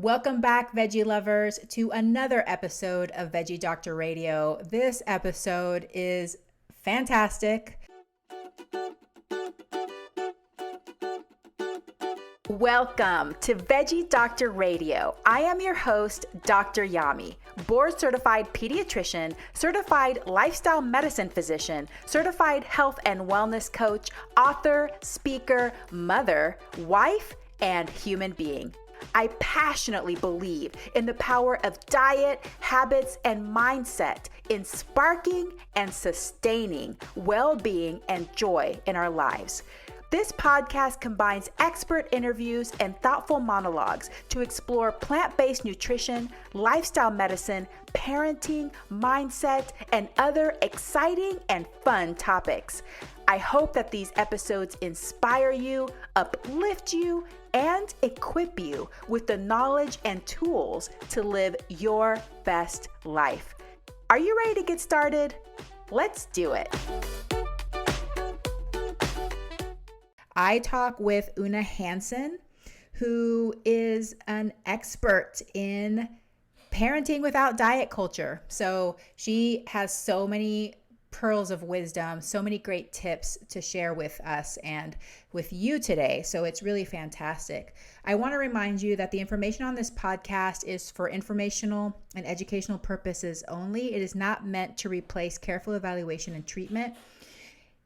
Welcome back, veggie lovers, to another episode of Veggie Doctor Radio. This episode is fantastic. Welcome to Veggie Doctor Radio. I am your host, Dr. Yami, board-certified pediatrician, certified lifestyle medicine physician, certified health and wellness coach, author, speaker, mother, wife, and human being. I passionately believe in the power of diet, habits, and mindset in sparking and sustaining well-being and joy in our lives. This podcast combines expert interviews and thoughtful monologues to explore plant-based nutrition, lifestyle medicine, parenting, mindset, and other exciting and fun topics. I hope that these episodes inspire you, uplift you, and equip you with the knowledge and tools to live your best life. Are you ready to get started? Let's do it. I talk with Oona Hanson, who is an expert in parenting without diet culture. So she has so many pearls of wisdom, so many great tips to share with us and with you today. So it's really fantastic. I want to remind you that the information on this podcast is for informational and educational purposes only. It is not meant to replace careful evaluation and treatment.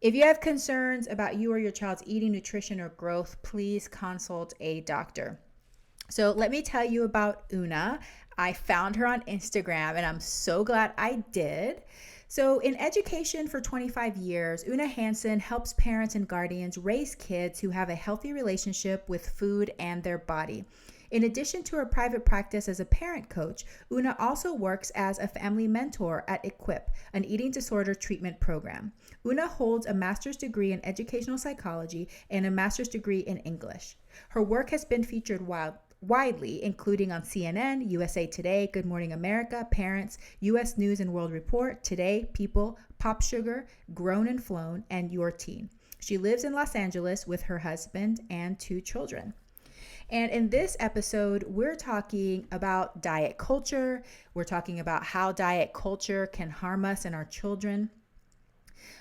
If you have concerns about you or your child's eating, nutrition, or growth, please consult a doctor. So let me tell you about Oona. I found her on Instagram and I'm so glad I did. So in education for 25 years, Oona Hanson helps parents and guardians raise kids who have a healthy relationship with food and their body. In addition to her private practice as a parent coach, Oona also works as a family mentor at Equip, an eating disorder treatment program. Oona holds a master's degree in educational psychology and a master's degree in English. Her work has been featured widely, including on CNN, USA Today, Good Morning America, Parents, U.S. News and World Report, Today, People, Pop Sugar, Grown and Flown, and Your Teen. She lives in Los Angeles with her husband and 2 children. And in this episode, we're talking about diet culture. We're talking about how diet culture can harm us and our children.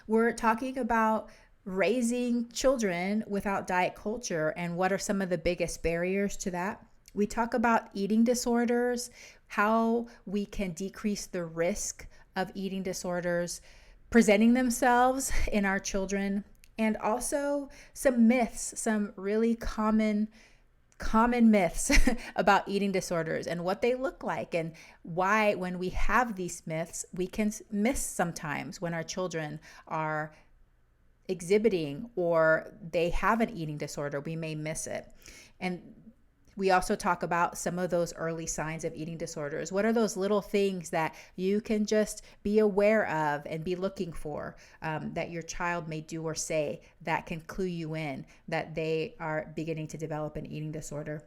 We're talking about raising children without diet culture and what are some of the biggest barriers to that. We talk about eating disorders, how we can decrease the risk of eating disorders presenting themselves in our children, and also some myths, some really common myths about eating disorders and what they look like, and why when we have these myths, we can miss sometimes when our children are exhibiting or they have an eating disorder, we may miss it. And we also talk about some of those early signs of eating disorders. What are those little things that you can just be aware of and be looking for that your child may do or say that can clue you in that they are beginning to develop an eating disorder?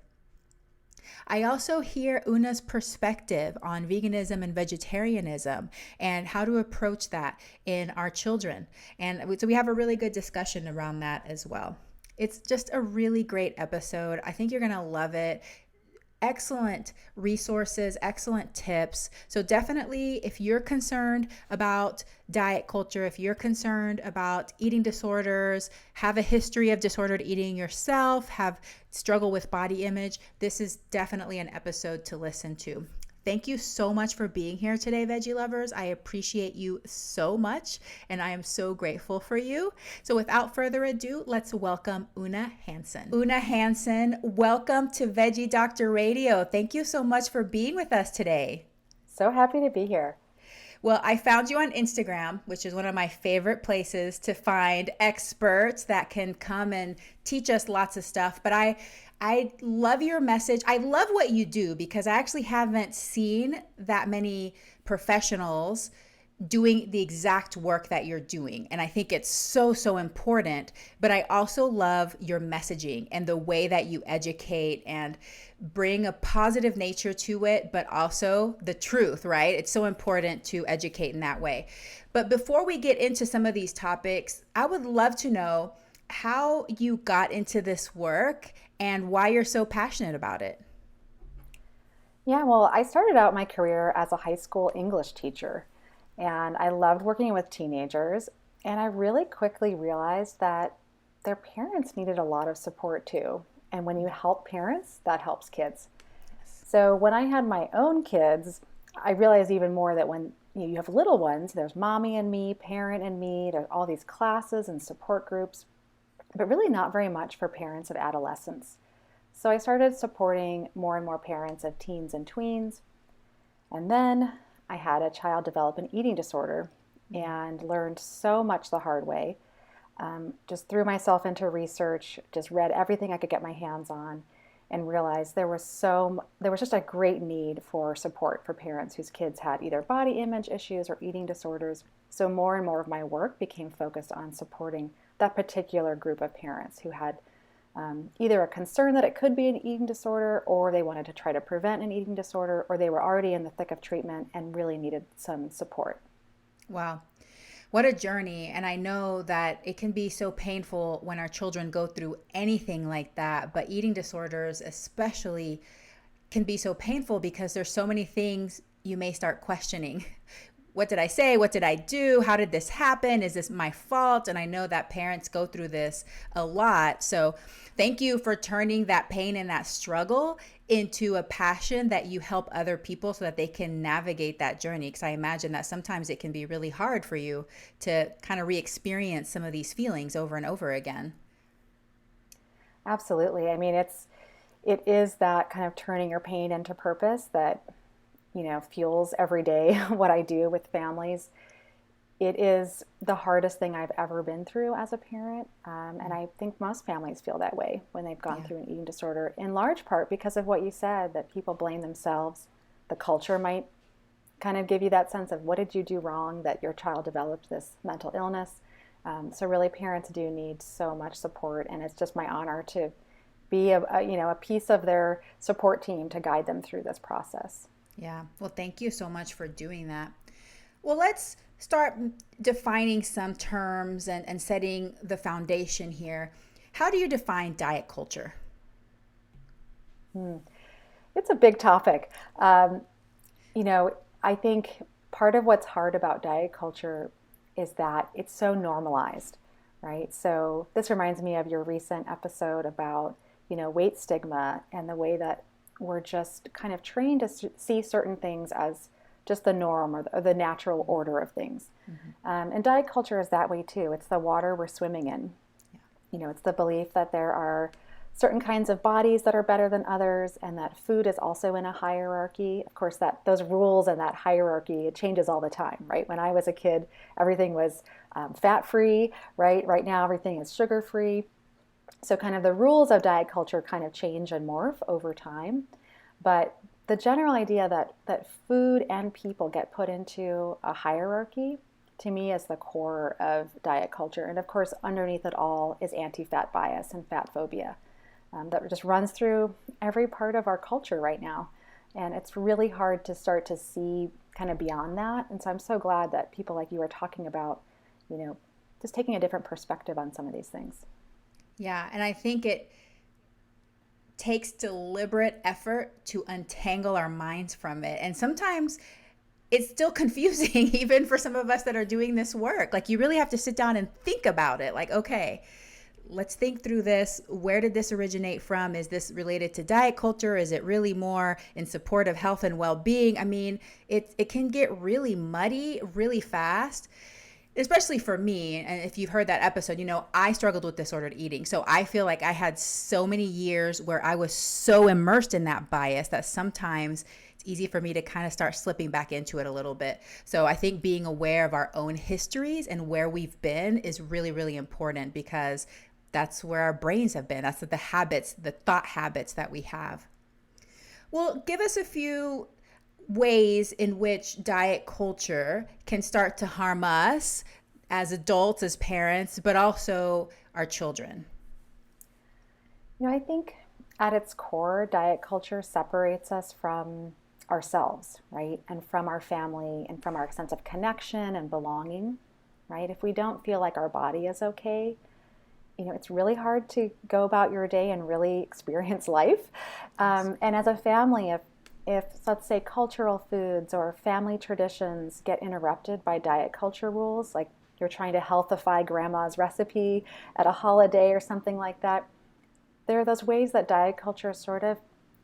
I also hear Oona's perspective on veganism and vegetarianism and how to approach that in our children. And so we have a really good discussion around that as well. It's just a really great episode. I think you're going to love it. Excellent resources, excellent tips. So definitely, if you're concerned about diet culture, if you're concerned about eating disorders, have a history of disordered eating yourself, have struggle with body image, this is definitely an episode to listen to. Thank you so much for being here today, veggie lovers. I appreciate you so much, and I am so grateful for you. So without further ado, let's welcome Oona Hanson. Oona Hanson, welcome to Veggie Doctor Radio. Thank you so much for being with us today. So happy to be here. Well, I found you on Instagram, which is one of my favorite places to find experts that can come and teach us lots of stuff. But I love your message. I love what you do because I actually haven't seen that many professionals doing the exact work that you're doing. And I think it's so, so important. But I also love your messaging and the way that you educate and bring a positive nature to it, but also the truth, right? It's so important to educate in that way. But before we get into some of these topics, I would love to know how you got into this work and why you're so passionate about it. Yeah, well, I started out my career as a high school English teacher, and I loved working with teenagers. And I really quickly realized that their parents needed a lot of support too. And when you help parents, that helps kids. Yes. So when I had my own kids, I realized even more that when you have little ones, there's mommy and me, parent and me, there's all these classes and support groups, but really not very much for parents of adolescents. So I started supporting more and more parents of teens and tweens. And then I had a child develop an eating disorder and learned so much the hard way. Just threw myself into research, just read everything I could get my hands on, and realized there was just a great need for support for parents whose kids had either body image issues or eating disorders. So more and more of my work became focused on supporting that particular group of parents who had either a concern that it could be an eating disorder, or they wanted to try to prevent an eating disorder, or they were already in the thick of treatment and really needed some support. Wow. What a journey. And I know that it can be so painful when our children go through anything like that, but eating disorders especially can be so painful because there's so many things you may start questioning. What did I say? What did I do? How did this happen? Is this my fault? And I know that parents go through this a lot. So thank you for turning that pain and that struggle into a passion that you help other people so that they can navigate that journey. Because I imagine that sometimes it can be really hard for you to kind of re-experience some of these feelings over and over again. Absolutely. I mean, it is that kind of turning your pain into purpose that fuels every day what I do with families. It is the hardest thing I've ever been through as a parent. And I think most families feel that way when they've gone Yeah. through an eating disorder, in large part because of what you said, that people blame themselves. The culture might kind of give you that sense of what did you do wrong that your child developed this mental illness. So really parents do need so much support, and it's just my honor to be a piece of their support team to guide them through this process. Yeah. Well, thank you so much for doing that. Well, let's start defining some terms and setting the foundation here. How do you define diet culture? Hmm. It's a big topic. You know, I think part of what's hard about diet culture is that it's so normalized, right? So this reminds me of your recent episode about, weight stigma and the way that we're just kind of trained to see certain things as just the norm or the natural order of things. Mm-hmm. And diet culture is that way too. It's the water we're swimming in. Yeah. It's the belief that there are certain kinds of bodies that are better than others, and that food is also in a hierarchy. Of course, that those rules and that hierarchy, it changes all the time, right? When I was a kid, everything was fat-free, right? Right now, everything is sugar-free. So kind of the rules of diet culture kind of change and morph over time. But the general idea that food and people get put into a hierarchy, to me, is the core of diet culture. And of course, underneath it all is anti-fat bias and fat phobia, that just runs through every part of our culture right now. And it's really hard to start to see kind of beyond that. And so I'm so glad that people like you are talking about, just taking a different perspective on some of these things. Yeah. And I think it takes deliberate effort to untangle our minds from it. And sometimes it's still confusing, even for some of us that are doing this work. Like, you really have to sit down and think about it. Like, okay, let's think through this. Where did this originate from? Is this related to diet culture? Is it really more in support of health and well-being? I mean, it can get really muddy really fast, especially for me. And if you've heard that episode, I struggled with disordered eating. So I feel like I had so many years where I was so immersed in that bias that sometimes it's easy for me to kind of start slipping back into it a little bit. So I think being aware of our own histories and where we've been is really, really important, because that's where our brains have been. That's the habits, the thought habits that we have. Well, give us a few ways in which diet culture can start to harm us as adults, as parents, but also our children. I think at its core, diet culture separates us from ourselves, right? And from our family and from our sense of connection and belonging, right? If we don't feel like our body is okay, it's really hard to go about your day and really experience life. And as a family, if, let's say, cultural foods or family traditions get interrupted by diet culture rules, like you're trying to healthify grandma's recipe at a holiday or something like that, there are those ways that diet culture sort of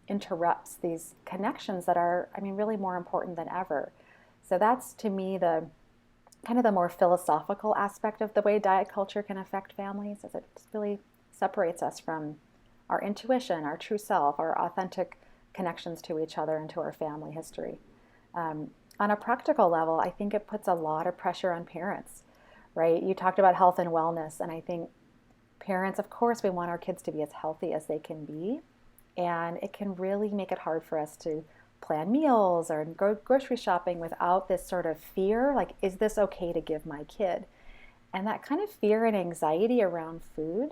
interrupts these connections that are, I mean, really more important than ever. So that's, to me, the kind of the more philosophical aspect of the way diet culture can affect families, is it really separates us from our intuition, our true self, our authentic connections to each other and to our family history. On a practical level, I think it puts a lot of pressure on parents, right? You talked about health and wellness, and I think parents, of course, we want our kids to be as healthy as they can be, and it can really make it hard for us to plan meals or go grocery shopping without this sort of fear, like, is this okay to give my kid? And that kind of fear and anxiety around food,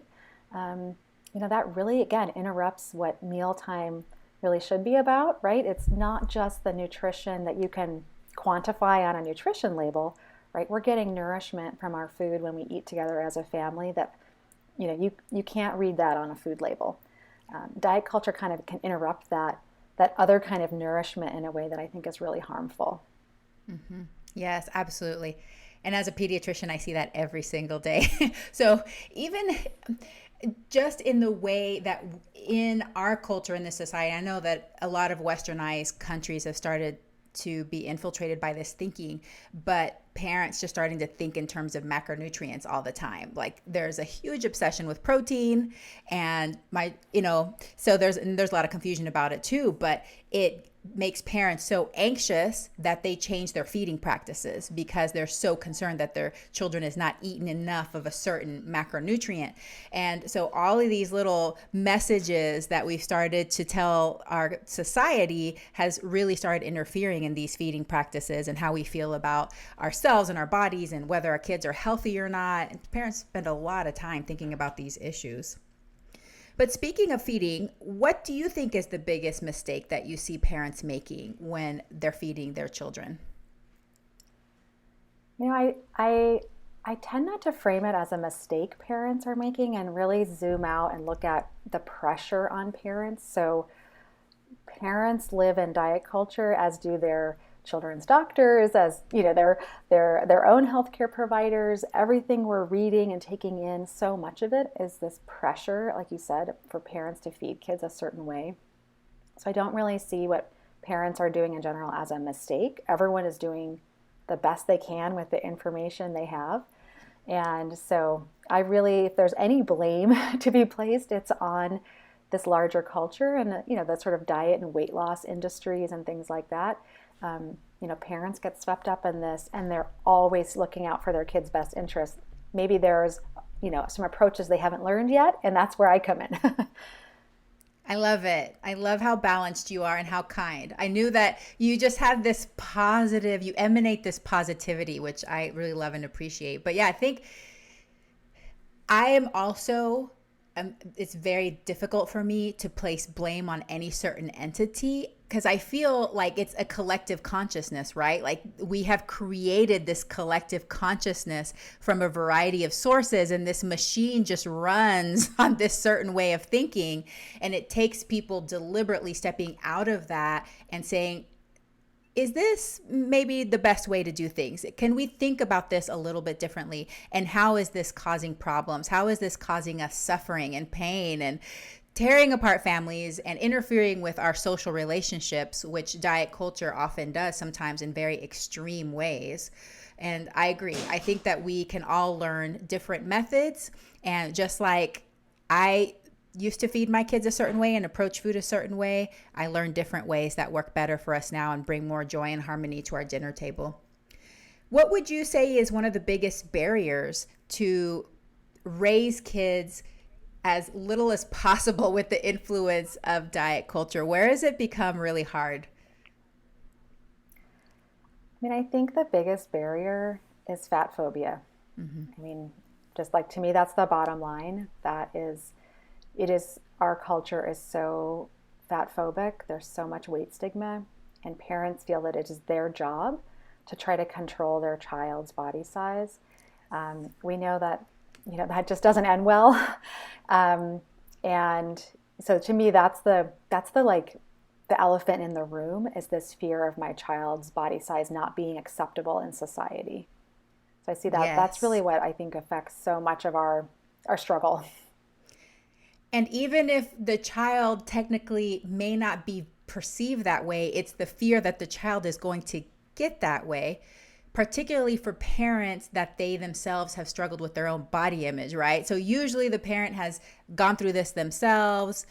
that really, again, interrupts what mealtime really should be about, right? It's not just the nutrition that you can quantify on a nutrition label, right? We're getting nourishment from our food when we eat together as a family that, you can't read that on a food label. Diet culture kind of can interrupt that other kind of nourishment in a way that I think is really harmful. Mm-hmm. Yes, absolutely. And as a pediatrician, I see that every single day. So even just in the way that in our culture, in this society, I know that a lot of westernized countries have started to be infiltrated by this thinking, but parents just starting to think in terms of macronutrients all the time. Like, there's a huge obsession with protein, and so there's a lot of confusion about it too, but it makes parents so anxious that they change their feeding practices because they're so concerned that their children is not eating enough of a certain macronutrient. And so all of these little messages that we've started to tell our society has really started interfering in these feeding practices and how we feel about ourselves and our bodies and whether our kids are healthy or not. And parents spend a lot of time thinking about these issues. But speaking of feeding, what do you think is the biggest mistake that you see parents making when they're feeding their children? I tend not to frame it as a mistake parents are making and really zoom out and look at the pressure on parents. So parents live in diet culture, as do their children's doctors, as their own healthcare providers. Everything we're reading and taking in, so much of it is this pressure, like you said, for parents to feed kids a certain way. So I don't really see what parents are doing in general as a mistake. Everyone is doing the best they can with the information they have. And so if there's any blame to be placed, it's on this larger culture and the sort of diet and weight loss industries and things like that. Parents get swept up in this, and they're always looking out for their kids' best interest. Maybe there's, some approaches they haven't learned yet, and that's where I come in. I love it. I love how balanced you are and how kind. I knew that you just have this positive, you emanate this positivity, which I really love and appreciate. But yeah, I think I am also it's very difficult for me to place blame on any certain entity because I feel like it's a collective consciousness, right? Like, we have created this collective consciousness from a variety of sources, and this machine just runs on this certain way of thinking. And it takes people deliberately stepping out of that and saying, is this maybe the best way to do things? Can we think about this a little bit differently? And how is this causing problems? How is this causing us suffering and pain and tearing apart families and interfering with our social relationships, which diet culture often does, sometimes in very extreme ways? And I agree. I think that we can all learn different methods. And just like I used to feed my kids a certain way and approach food a certain way, I learned different ways that work better for us now and bring more joy and harmony to our dinner table. What would you say is one of the biggest barriers to raise kids as little as possible with the influence of diet culture? Where has it become really hard? I think the biggest barrier is fat phobia. Mm-hmm. Just like, to me, that's the bottom line. Our culture is so fat phobic. There's so much weight stigma, and parents feel that it is their job to try to control their child's body size. We know that, that just doesn't end well. And so to me, that's the the elephant in the room is this fear of my child's body size not being acceptable in society. So I see that that's really Yes. what I think affects so much of our struggle. And even if the child technically may not be perceived that way, it's the fear that the child is going to get that way, particularly for parents that they themselves have struggled with their own body image, right? So usually the parent has gone through this themselves.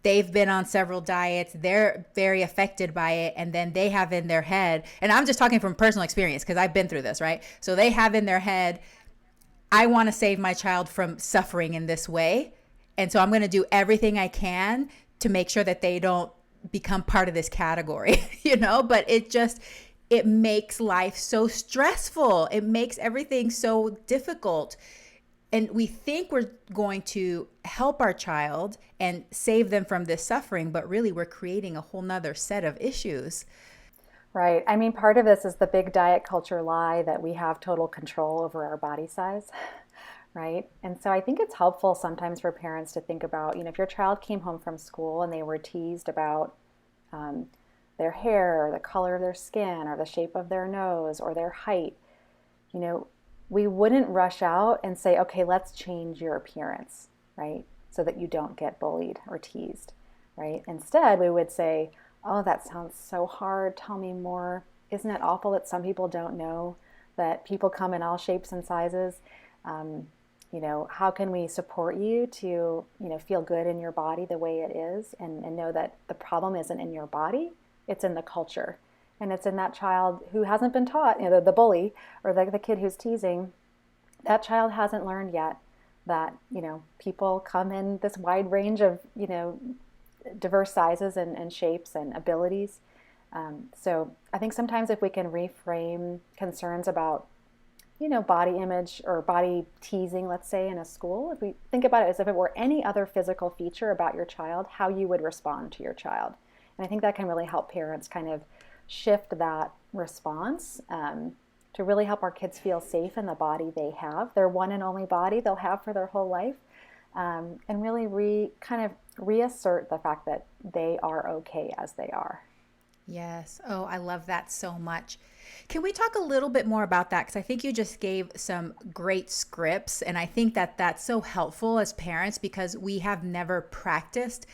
They've been on several diets. They're very affected by it. And then they have in their head, and I'm just talking from personal experience because I've been through this, right? So they have in their head, I want to save my child from suffering in this way. And so I'm going to do everything I can to make sure that they don't become part of this category, but it makes life so stressful. It makes everything so difficult. And we think we're going to help our child and save them from this suffering, but really we're creating a whole nother set of issues. Right. I mean, part of this is the big diet culture lie that we have total control over our body size, right? And so I think it's helpful sometimes for parents to think about, if your child came home from school and they were teased about their hair or the color of their skin or the shape of their nose or their height, we wouldn't rush out and say, okay, let's change your appearance, right? So that you don't get bullied or teased, right? Instead, we would say, oh, that sounds so hard. Tell me more. Isn't it awful that some people don't know that people come in all shapes and sizes? How can we support you to, feel good in your body the way it is and know that the problem isn't in your body, it's in the culture. And it's in that child who hasn't been taught, the bully or the kid who's teasing, that child hasn't learned yet that, people come in this wide range of, diverse sizes and shapes and abilities. So I think sometimes if we can reframe concerns about, body image or body teasing, let's say in a school, if we think about it as if it were any other physical feature about your child, how you would respond to your child. And I think that can really help parents kind of shift that response to really help our kids feel safe in the body they have, their one and only body they'll have for their whole life, and really kind of reassert the fact that they are okay as they are. Yes. Oh, I love that so much. Can we talk a little bit more about that? Because I think you just gave some great scripts. And I think that that's so helpful as parents because we have never practiced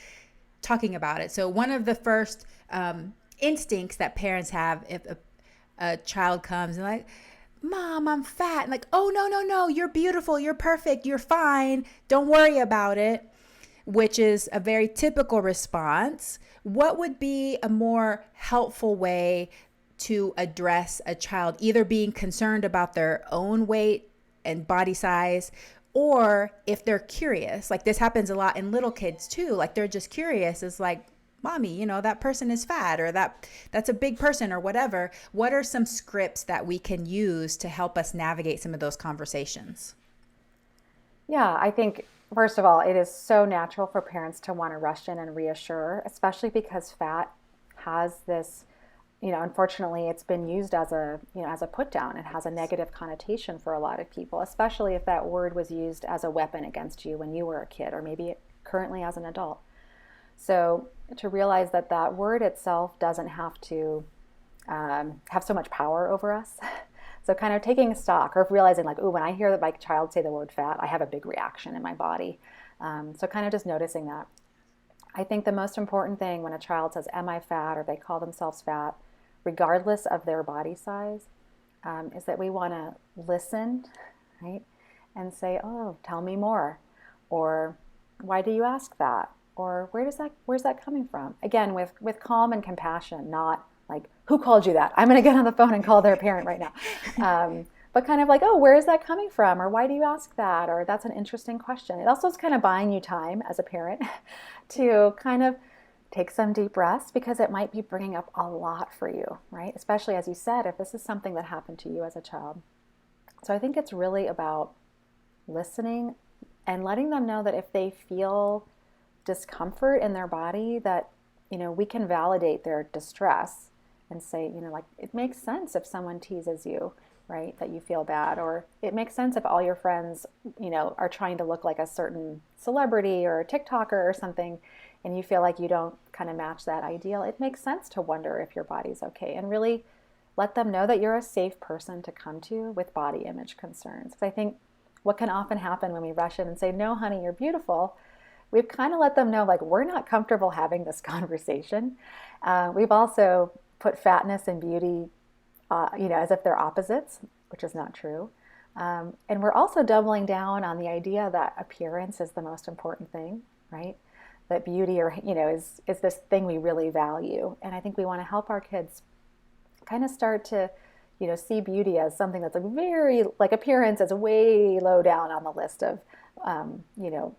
talking about it. So one of the first instincts that parents have if a child comes and like, Mom, I'm fat. And like, oh, no, you're beautiful. You're perfect. You're fine. Don't worry about it, which is a very typical response. What would be a more helpful way to address a child either being concerned about their own weight and body size, or if they're curious? Like this happens a lot in little kids too. Like they're just curious. It's like, Mommy, that person is fat, or that's a big person, or whatever. What are some scripts that we can use to help us navigate some of those conversations? Yeah, I think first of all, it is so natural for parents to want to rush in and reassure, especially because fat has this, unfortunately, it's been used as a put down. It has a negative connotation for a lot of people, especially if that word was used as a weapon against you when you were a kid, or maybe currently as an adult. So to realize that that word itself doesn't have to have so much power over us. So kind of taking stock or realizing like, oh, when I hear that my child say the word fat, I have a big reaction in my body. So kind of just noticing that. I think the most important thing when a child says, am I fat, or they call themselves fat, regardless of their body size, is that we want to listen, right? And say, oh, tell me more. Or why do you ask that? Or where's that coming from? Again, with calm and compassion, not like, who called you that? I'm going to get on the phone and call their parent right now. But kind of like, oh, where is that coming from? Or why do you ask that? Or that's an interesting question. It also is kind of buying you time as a parent to kind of take some deep breaths, because it might be bringing up a lot for you, right? Especially as you said, if this is something that happened to you as a child. So I think it's really about listening and letting them know that if they feel discomfort in their body, that, we can validate their distress and say, like, it makes sense if someone teases you, right, that you feel bad, or it makes sense if all your friends, are trying to look like a certain celebrity or a TikToker or something, and you feel like you don't kind of match that ideal, it makes sense to wonder if your body's okay, and really let them know that you're a safe person to come to with body image concerns. Because I think what can often happen when we rush in and say, no, honey, you're beautiful, we've kind of let them know, like, we're not comfortable having this conversation. We've also put fatness and beauty, as if they're opposites, which is not true. And we're also doubling down on the idea that appearance is the most important thing, right? That beauty, is this thing we really value. And I think we want to help our kids kind of start to, see beauty as something that's appearance is way low down on the list of,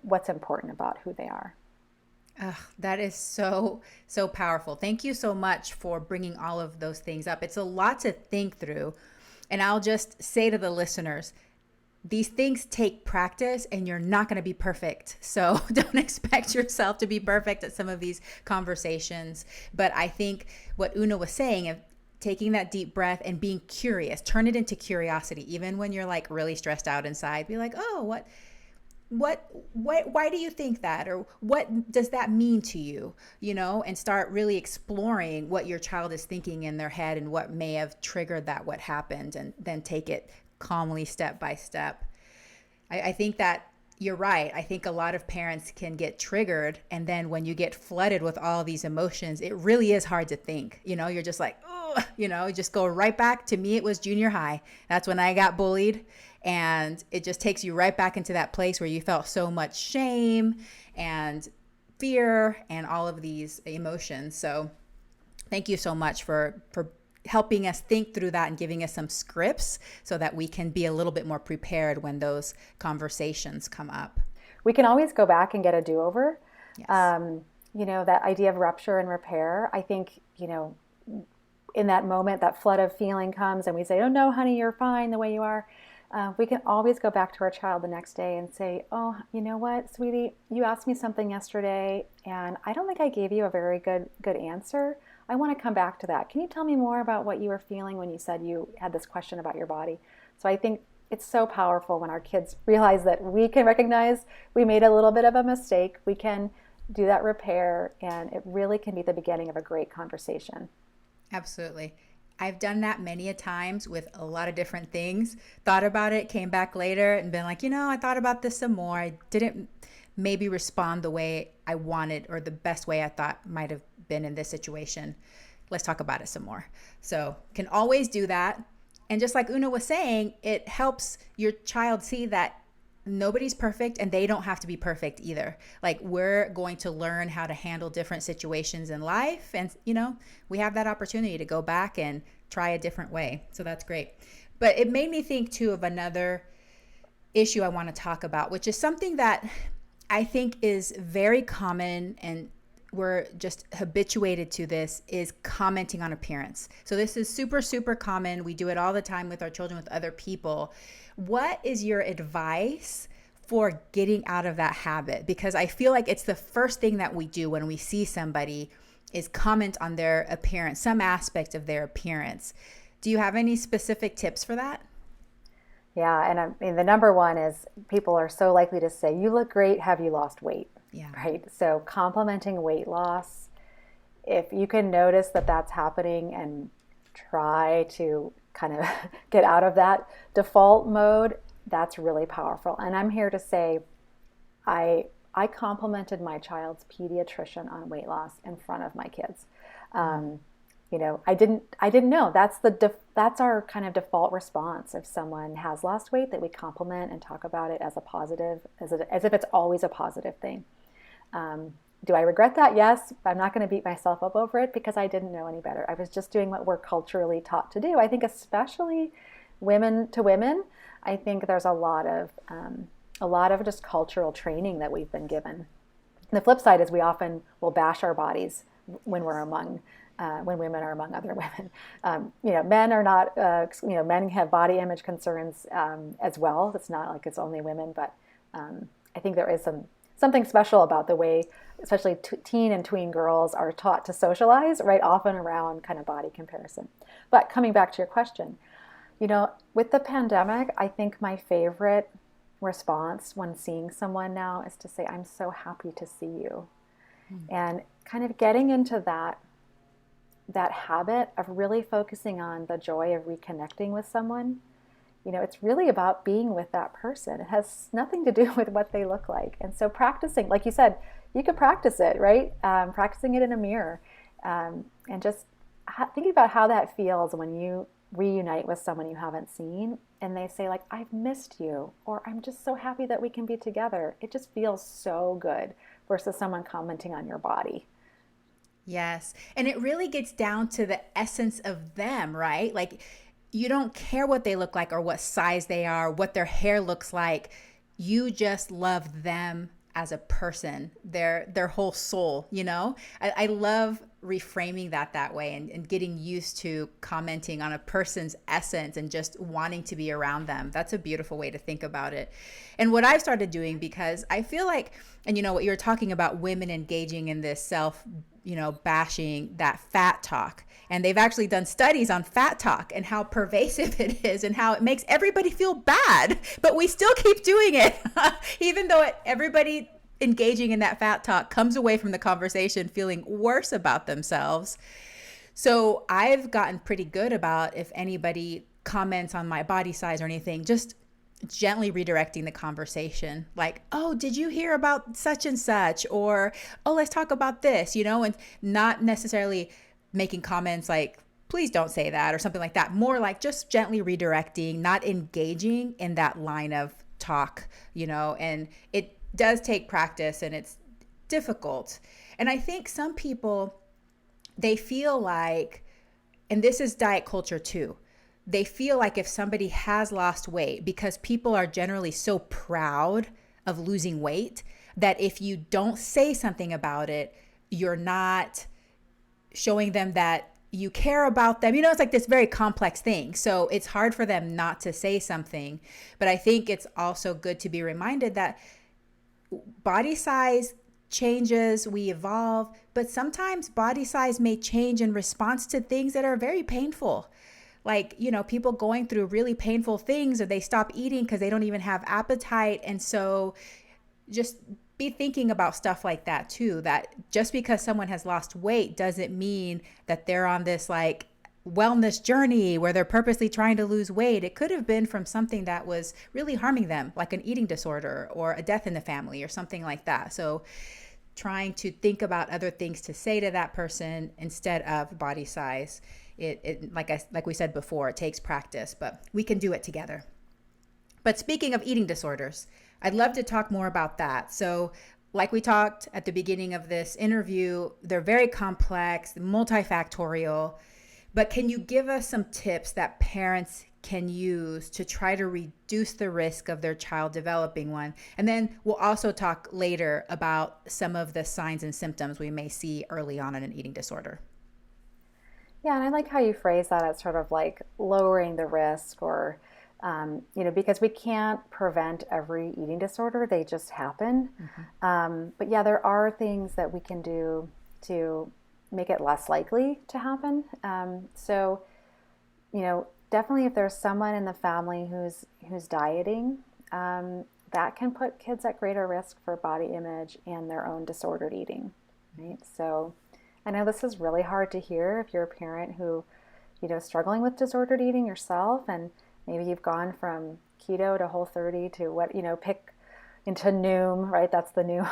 what's important about who they are. That is so, so powerful. Thank you so much for bringing all of those things up. It's a lot to think through. And I'll just say to the listeners, these things take practice, and you're not going to be perfect. So don't expect yourself to be perfect at some of these conversations. But I think what Oona was saying, of taking that deep breath and being curious, turn it into curiosity. Even when you're like really stressed out inside, be like, oh, why do you think that? Or what does that mean to you? And start really exploring what your child is thinking in their head and what may have triggered what happened, and then take it calmly step by step. I think that you're right. I think a lot of parents can get triggered, and then when you get flooded with all these emotions, it really is hard to think. You're just like, oh, you just go right back. To me, it was junior high. That's when I got bullied. And it just takes you right back into that place where you felt so much shame and fear and all of these emotions. So thank you so much for helping us think through that and giving us some scripts so that we can be a little bit more prepared when those conversations come up. We can always go back and get a do-over. Yes. That idea of rupture and repair, I think, in that moment, that flood of feeling comes and we say, oh no, honey, you're fine the way you are. We can always go back to our child the next day and say, oh, you know what, sweetie, you asked me something yesterday and I don't think I gave you a very good answer. I want to come back to that. Can you tell me more about what you were feeling when you said you had this question about your body? So I think it's so powerful when our kids realize that we can recognize we made a little bit of a mistake. We can do that repair, and it really can be the beginning of a great conversation. Absolutely. I've done that many a times with a lot of different things, thought about it, came back later and been like, I thought about this some more. I didn't maybe respond the way I wanted or the best way I thought might have been in this situation. Let's talk about it some more. So can always do that. And just like Oona was saying, it helps your child see that nobody's perfect and they don't have to be perfect either. Like, we're going to learn how to handle different situations in life. And, we have that opportunity to go back and try a different way. So that's great. But it made me think too of another issue I want to talk about, which is something that I think is very common, and we're just habituated to this, is commenting on appearance. So this is super, super common. We do it all the time with our children, with other people. What is your advice for getting out of that habit? Because I feel like it's the first thing that we do when we see somebody is comment on their appearance, some aspect of their appearance. Do you have any specific tips for that? Yeah, and I mean, the number one is people are so likely to say, you look great, have you lost weight? Yeah. Right? So complimenting weight loss, if you can notice that that's happening and try to kind of get out of that default mode, that's really powerful. And I'm here to say, I complimented my child's pediatrician on weight loss in front of my kids. I didn't know. That's our kind of default response. If someone has lost weight, that we compliment and talk about it as a positive, as if it's always a positive thing. Do I regret that? Yes. I'm not going to beat myself up over it because I didn't know any better. I was just doing what we're culturally taught to do. I think especially women to women, I think there's a lot of just cultural training that we've been given. And the flip side is we often will bash our bodies when women are among other women. Men are not, men have body image concerns as well. It's not like it's only women, but I think there is something special about the way, especially teen and tween girls are taught to socialize, right? Often around kind of body comparison. But coming back to your question, with the pandemic, I think my favorite response when seeing someone now is to say, I'm so happy to see you. And kind of getting into that habit of really focusing on the joy of reconnecting with someone. It's really about being with that person. It has nothing to do with what they look like. And so practicing, like you said, you could practice it, right? Practicing it in a mirror, and just thinking about how that feels when you reunite with someone you haven't seen and they say, like, I've missed you, or I'm just so happy that we can be together. It just feels so good versus someone commenting on your body. Yes. And it really gets down to the essence of them, right? Like, you don't care what they look like or what size they are, what their hair looks like. You just love them as a person, their whole soul, I love reframing that way, and getting used to commenting on a person's essence and just wanting to be around them. That's a beautiful way to think about it. And what I've started doing, because I feel like, and what you're talking about, women engaging in this self, bashing, that fat talk. And they've actually done studies on fat talk and how pervasive it is and how it makes everybody feel bad, but we still keep doing it. Even though everybody engaging in that fat talk comes away from the conversation feeling worse about themselves. So I've gotten pretty good about, if anybody comments on my body size or anything, just gently redirecting the conversation, like, oh, did you hear about such and such? Or, oh, let's talk about this, and not necessarily making comments like, please don't say that or something like that. More like just gently redirecting, not engaging in that line of talk, and it does take practice and it's difficult. And I think some people, they feel like, and this is diet culture too, they feel like if somebody has lost weight, because people are generally so proud of losing weight, that if you don't say something about it, you're not showing them that you care about them. It's like this very complex thing. So it's hard for them not to say something. But I think it's also good to be reminded that body size changes, we evolve, but sometimes body size may change in response to things that are very painful. Like, people going through really painful things, or they stop eating because they don't even have appetite. And so just be thinking about stuff like that too, that just because someone has lost weight doesn't mean that they're on this like wellness journey where they're purposely trying to lose weight. It could have been from something that was really harming them, like an eating disorder or a death in the family or something like that. So trying to think about other things to say to that person instead of body size. It like we said before, it takes practice, but we can do it together. But speaking of eating disorders, I'd love to talk more about that. So like we talked at the beginning of this interview, they're very complex, multifactorial, but can you give us some tips that parents can use to try to reduce the risk of their child developing one? And then we'll also talk later about some of the signs and symptoms we may see early on in an eating disorder. Yeah, and I like how you phrase that as sort of like lowering the risk, or because we can't prevent every eating disorder, they just happen. But yeah, there are things that we can do to make it less likely to happen. So, definitely if there's someone in the family who's dieting, that can put kids at greater risk for body image and their own disordered eating, right? So I know this is really hard to hear if you're a parent who, is struggling with disordered eating yourself, and maybe you've gone from keto to Whole30 to what, pick into Noom, right? That's the new,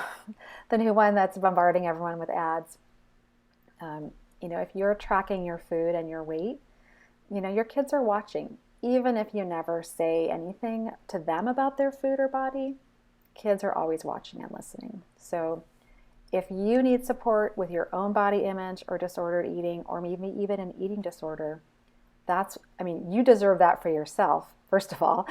the new one that's bombarding everyone with ads. If you're tracking your food and your weight, your kids are watching. Even if you never say anything to them about their food or body, kids are always watching and listening. So if you need support with your own body image or disordered eating, or maybe even an eating disorder, you deserve that for yourself, first of all.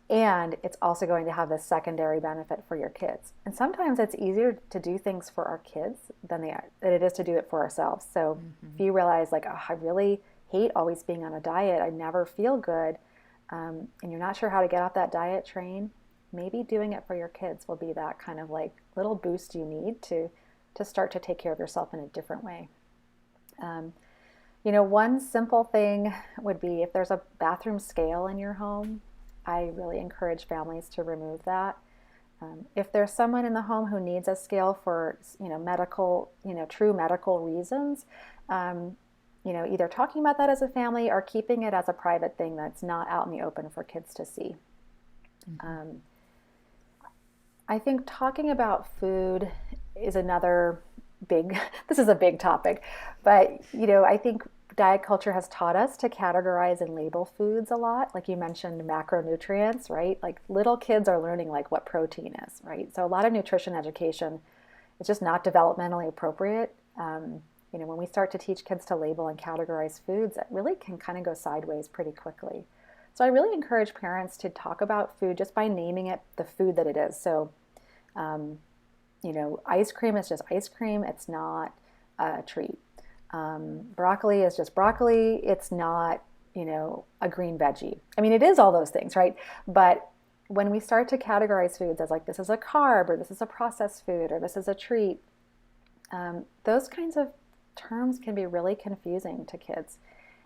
And it's also going to have this secondary benefit for your kids. And sometimes it's easier to do things for our kids than it is to do it for ourselves. So if you realize like, oh, I really hate always being on a diet, I never feel good, and you're not sure how to get off that diet train, maybe doing it for your kids will be that kind of like little boost you need to start to take care of yourself in a different way. One simple thing would be if there's a bathroom scale in your home, I really encourage families to remove that. If there's someone in the home who needs a scale for, medical, true medical reasons, either talking about that as a family or keeping it as a private thing that's not out in the open for kids to see. Mm-hmm. I think talking about food is another this is a big topic, but, I think diet culture has taught us to categorize and label foods a lot. Like you mentioned, macronutrients, right? Like little kids are learning like what protein is, right? So a lot of nutrition education is just not developmentally appropriate. When we start to teach kids to label and categorize foods, it really can kind of go sideways pretty quickly. So I really encourage parents to talk about food just by naming it the food that it is. So, ice cream is just ice cream. It's not a treat. Broccoli is just broccoli. It's not, a green veggie. I mean, it is all those things, right? But when we start to categorize foods as like, this is a carb, or this is a processed food, or this is a treat, those kinds of terms can be really confusing to kids.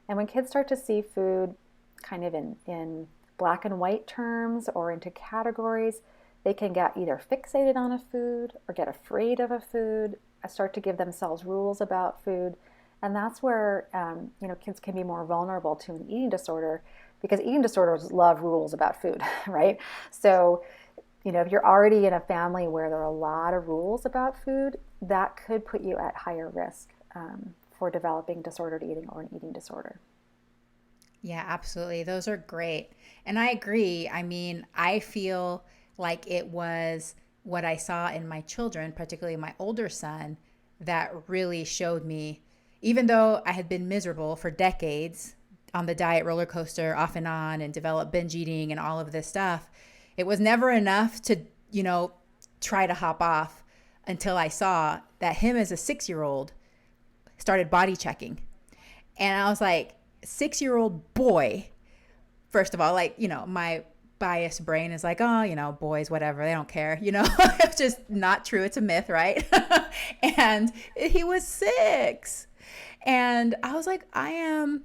And when kids start to see food kind of in black and white terms or into categories, they can get either fixated on a food or get afraid of a food, start to give themselves rules about food. And that's where, kids can be more vulnerable to an eating disorder, because eating disorders love rules about food, right? So, if you're already in a family where there are a lot of rules about food, that could put you at higher risk for developing disordered eating or an eating disorder. Yeah, absolutely. Those are great. And I agree. I mean, I feel like it was what I saw in my children, particularly my older son, that really showed me, even though I had been miserable for decades on the diet roller coaster off and on and developed binge eating and all of this stuff, it was never enough to, try to hop off until I saw that him as a 6-year-old started body checking. And I was like, 6-year-old boy, first of all, like, my biased brain is like, oh, boys, whatever, they don't care, it's just not true. It's a myth, right? And he was 6. And I was like, I am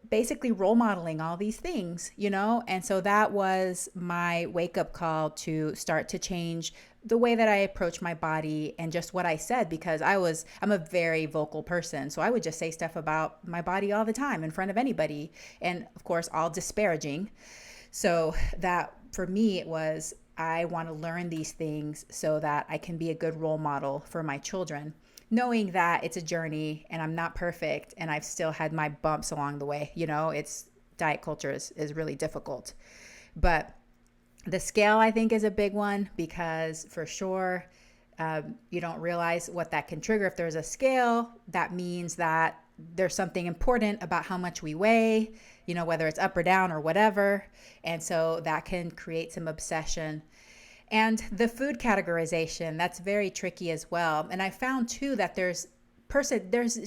basically role modeling all these things, And so that was my wake up call to start to change the way that I approach my body and just what I said, because I'm a very vocal person. So I would just say stuff about my body all the time in front of anybody. And of course, all disparaging. So that for me, it was, I want to learn these things so that I can be a good role model for my children, knowing that it's a journey and I'm not perfect and I've still had my bumps along the way. It's diet culture is really difficult. But the scale, I think, is a big one, because for sure, you don't realize what that can trigger. If there's a scale, that means that there's something important about how much we weigh, whether it's up or down or whatever. And so that can create some obsession. And the food categorization, that's very tricky as well. And I found too that there's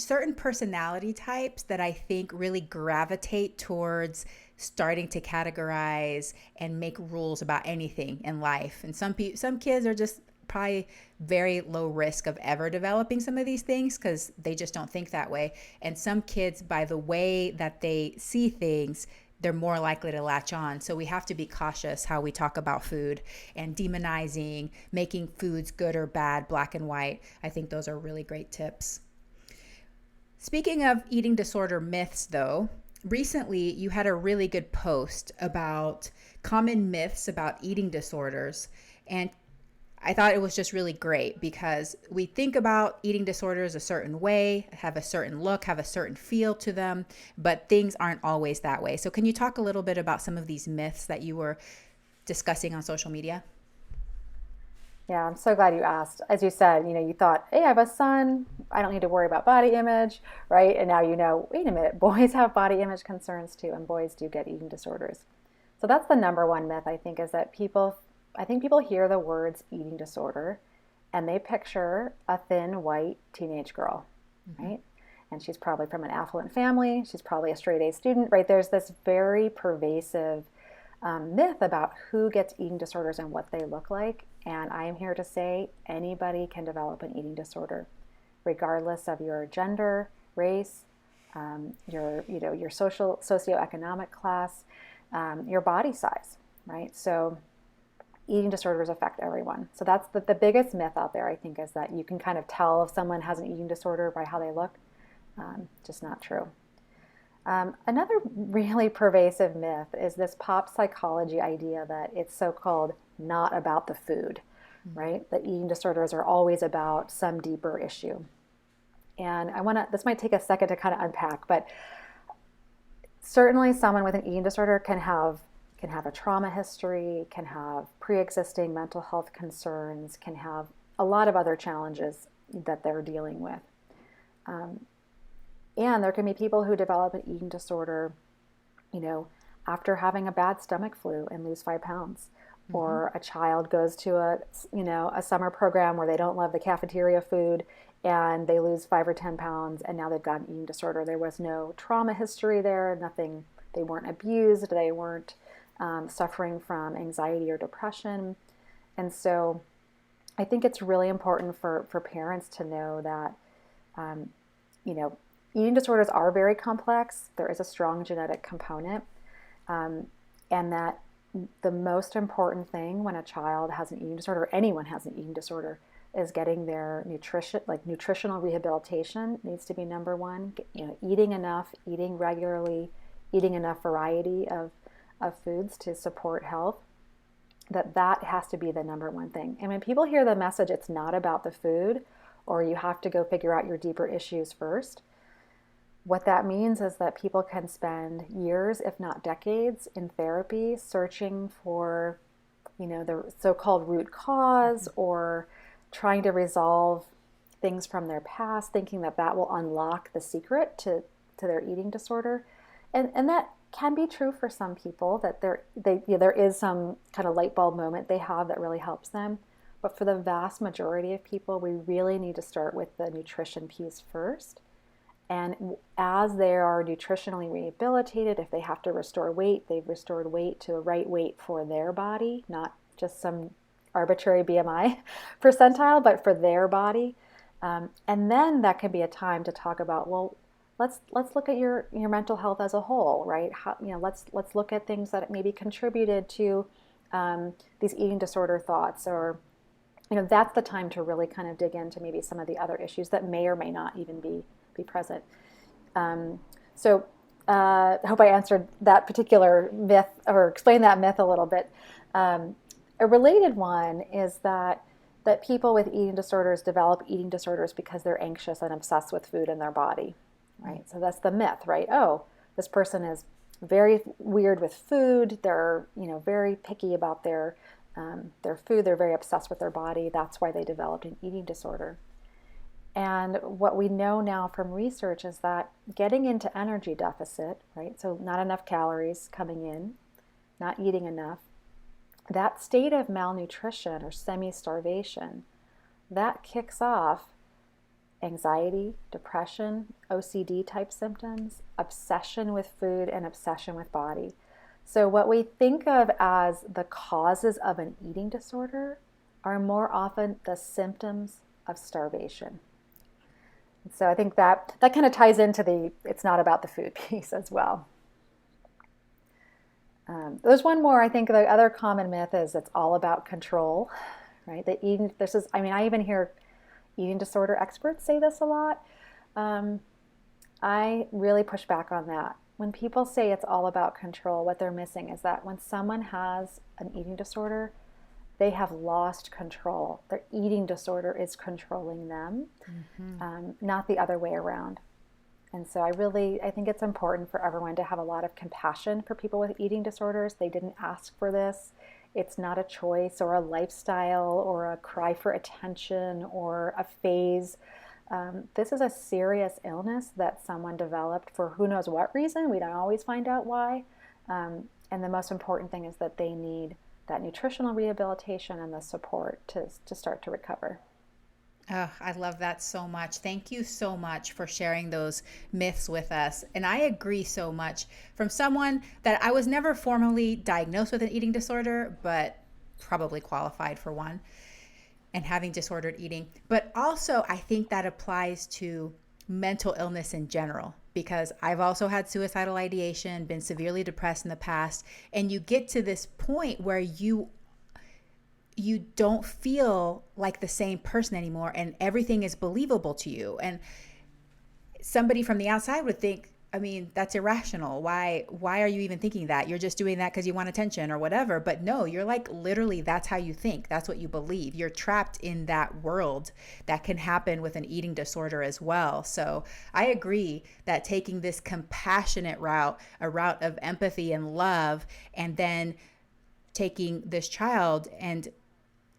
certain personality types that I think really gravitate towards starting to categorize and make rules about anything in life. And some kids are just probably very low risk of ever developing some of these things because they just don't think that way. And some kids, by the way that they see things, they're more likely to latch on. So we have to be cautious how we talk about food and demonizing, making foods good or bad, black and white. I think those are really great tips. Speaking of eating disorder myths, though, recently you had a really good post about common myths about eating disorders. And I thought it was just really great because we think about eating disorders a certain way, have a certain look, have a certain feel to them, but things aren't always that way. So can you talk a little bit about some of these myths that you were discussing on social media? Yeah, I'm so glad you asked. As you said, you thought, hey, I have a son, I don't need to worry about body image, right? And now wait a minute, boys have body image concerns too, and boys do get eating disorders. So that's the number one myth, I think, is that people hear the words eating disorder and they picture a thin, white teenage girl, right? And she's probably from an affluent family. She's probably a straight A student, right? There's this very pervasive myth about who gets eating disorders and what they look like. And I am here to say anybody can develop an eating disorder, regardless of your gender, race, your socioeconomic class, your body size, right? So eating disorders affect everyone. So that's the biggest myth out there, I think, is that you can kind of tell if someone has an eating disorder by how they look. Just not true. Another really pervasive myth is this pop psychology idea that it's so-called not about the food, right? That eating disorders are always about some deeper issue. And this might take a second to kind of unpack, but certainly someone with an eating disorder can have a trauma history, can have pre-existing mental health concerns, can have a lot of other challenges that they're dealing with. And there can be people who develop an eating disorder, after having a bad stomach flu and lose 5 pounds. Mm-hmm. Or a child goes to a summer program where they don't love the cafeteria food and they lose 5 or 10 pounds and now they've got an eating disorder. There was no trauma history there, nothing. They weren't abused. They weren't suffering from anxiety or depression. And so I think it's really important for parents to know that, eating disorders are very complex. There is a strong genetic component, and that the most important thing when a child has an eating disorder, or anyone has an eating disorder, is getting their nutritional rehabilitation needs to be number one. Eating enough, eating regularly, eating enough variety of foods to support health. That has to be the number one thing. And when people hear the message, it's not about the food, or you have to go figure out your deeper issues first, what that means is that people can spend years, if not decades, in therapy searching for, the so-called root cause, or trying to resolve things from their past, thinking that will unlock the secret to their eating disorder. And that can be true for some people, that there is some kind of light bulb moment they have that really helps them. But for the vast majority of people, we really need to start with the nutrition piece first. And as they are nutritionally rehabilitated, if they have to restore weight, they've restored weight to a right weight for their body, not just some arbitrary BMI percentile, but for their body. And then that can be a time to talk about, well, let's look at your mental health as a whole, right? Let's look at things that maybe contributed to these eating disorder thoughts, or that's the time to really kind of dig into maybe some of the other issues that may or may not even be present. So I hope I answered that particular myth, or explained that myth a little bit. A related one is that people with eating disorders develop eating disorders because they're anxious and obsessed with food in their body, right? So that's the myth, right? Oh, this person is very weird with food. They're very picky about their food. They're very obsessed with their body. That's why they developed an eating disorder. And what we know now from research is that getting into energy deficit, right? So not enough calories coming in, not eating enough, that state of malnutrition or semi-starvation, that kicks off anxiety, depression, OCD type symptoms, obsession with food, and obsession with body. So what we think of as the causes of an eating disorder are more often the symptoms of starvation. So I think that kind of ties into it's not about the food piece as well. There's one more. I think the other common myth is it's all about control, right? I even hear eating disorder experts say this a lot. I really push back on that. When people say it's all about control, what they're missing is that when someone has an eating disorder, they have lost control. Their eating disorder is controlling them, not the other way around. And so I think it's important for everyone to have a lot of compassion for people with eating disorders. They didn't ask for this. It's not a choice or a lifestyle or a cry for attention or a phase. This is a serious illness that someone developed for who knows what reason. We don't always find out why. And the most important thing is that they need that nutritional rehabilitation and the support to start to recover. Oh, I love that so much. Thank you so much for sharing those myths with us. And I agree so much from someone that I was never formally diagnosed with an eating disorder, but probably qualified for one, and having disordered eating. But also, I think that applies to mental illness in general, because I've also had suicidal ideation, been severely depressed in the past, and you get to this point where you you don't feel like the same person anymore, and everything is believable to you. And somebody from the outside would think, I mean, that's irrational. Why are you even thinking that? You're just doing that because you want attention or whatever. But no, you're like, literally, that's how you think. That's what you believe. You're trapped in that world. That can happen with an eating disorder as well. So I agree that taking this compassionate route, a route of empathy and love, and then taking this child and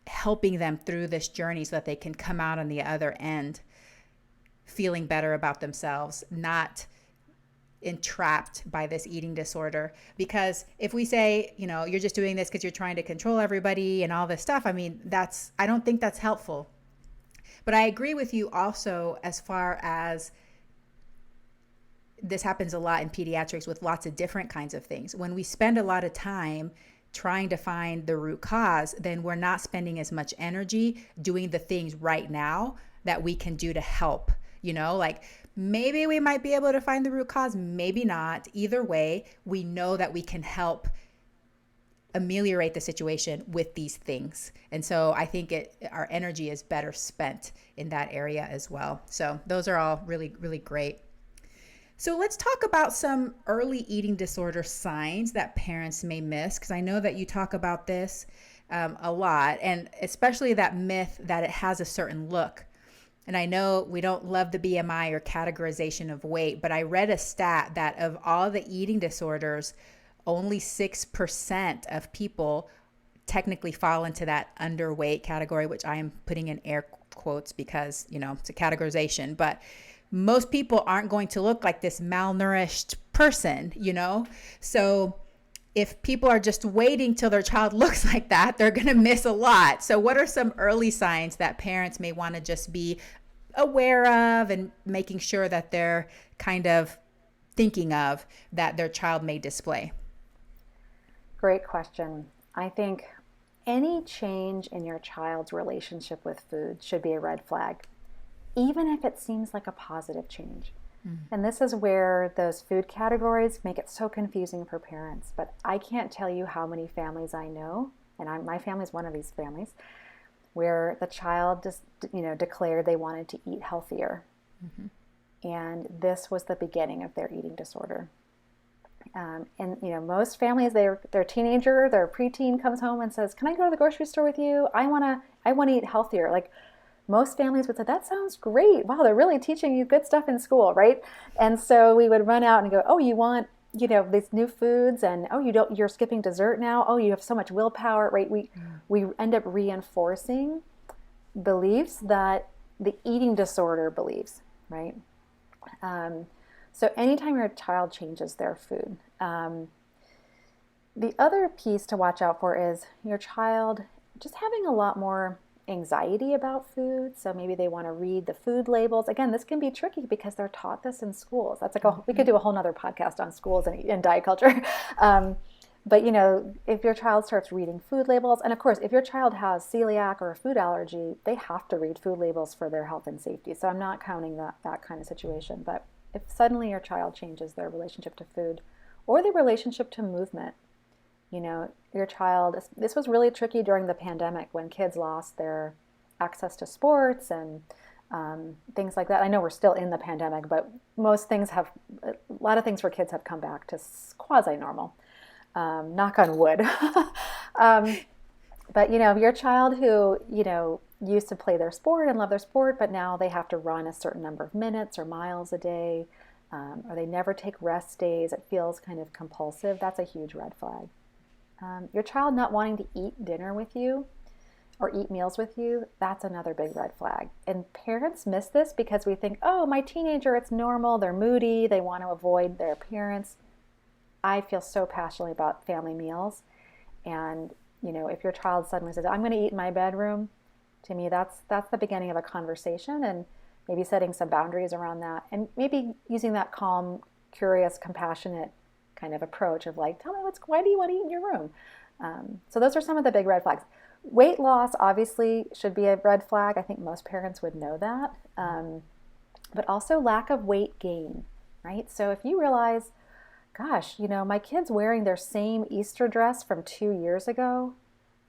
helping them through this journey so that they can come out on the other end feeling better about themselves, not entrapped by this eating disorder. Because if we say, you're just doing this because you're trying to control everybody and all this stuff, I mean, I don't think that's helpful. But I agree with you also as far as this happens a lot in pediatrics with lots of different kinds of things. When we spend a lot of time trying to find the root cause, then we're not spending as much energy doing the things right now that we can do to help. Like maybe we might be able to find the root cause, maybe not. Either way, we know that we can help ameliorate the situation with these things. And so I think our energy is better spent in that area as well. So those are all really, really great. So let's talk about some early eating disorder signs that parents may miss, because I know that you talk about this a lot, and especially that myth that it has a certain look. And I know we don't love the BMI or categorization of weight, but I read a stat that of all the eating disorders, only 6% of people technically fall into that underweight category, which I am putting in air quotes because, it's a categorization. But most people aren't going to look like this malnourished person, So if people are just waiting till their child looks like that, they're going to miss a lot. So what are some early signs that parents may want to just be aware of and making sure that they're kind of thinking of that their child may display? Great question. I think any change in your child's relationship with food should be a red flag, even if it seems like a positive change. And this is where those food categories make it so confusing for parents. But I can't tell you how many families I know, and my family is one of these families, where the child just, declared they wanted to eat healthier. And this was the beginning of their eating disorder. And most families, their teenager, their preteen comes home and says, "Can I go to the grocery store with you? I want to eat healthier." Like, most families would say, "That sounds great. Wow, they're really teaching you good stuff in school," right? And so we would run out and go, "Oh, you want, these new foods, and you're skipping dessert now. Oh, you have so much willpower," right? We end up reinforcing beliefs that the eating disorder believes, right? So anytime your child changes their food, the other piece to watch out for is your child just having a lot more anxiety about food. So maybe they want to read the food labels. Again, this can be tricky because they're taught this in schools. That's like we could do a whole nother podcast on schools and diet culture. But if your child starts reading food labels, and of course, if your child has celiac or a food allergy, they have to read food labels for their health and safety. So I'm not counting that kind of situation. But if suddenly your child changes their relationship to food or their relationship to movement, your child, this was really tricky during the pandemic when kids lost their access to sports and things like that. I know we're still in the pandemic, but a lot of things for kids have come back to quasi-normal. Knock on wood. But, your child who, used to play their sport and love their sport, but now they have to run a certain number of minutes or miles a day, or they never take rest days, it feels kind of compulsive, that's a huge red flag. Your child not wanting to eat dinner with you or eat meals with you, that's another big red flag. And parents miss this because we think, oh, my teenager, it's normal, they're moody, they want to avoid their parents. I feel so passionately about family meals. And, if your child suddenly says, "I'm going to eat in my bedroom," to me, that's the beginning of a conversation, and maybe setting some boundaries around that, and maybe using that calm, curious, compassionate kind of approach of like, "Tell me why do you want to eat in your room?" So those are some of the big red flags. Weight loss obviously should be a red flag. I think most parents would know that. But also lack of weight gain, right? So if you realize, gosh, my kid's wearing their same Easter dress from 2 years ago,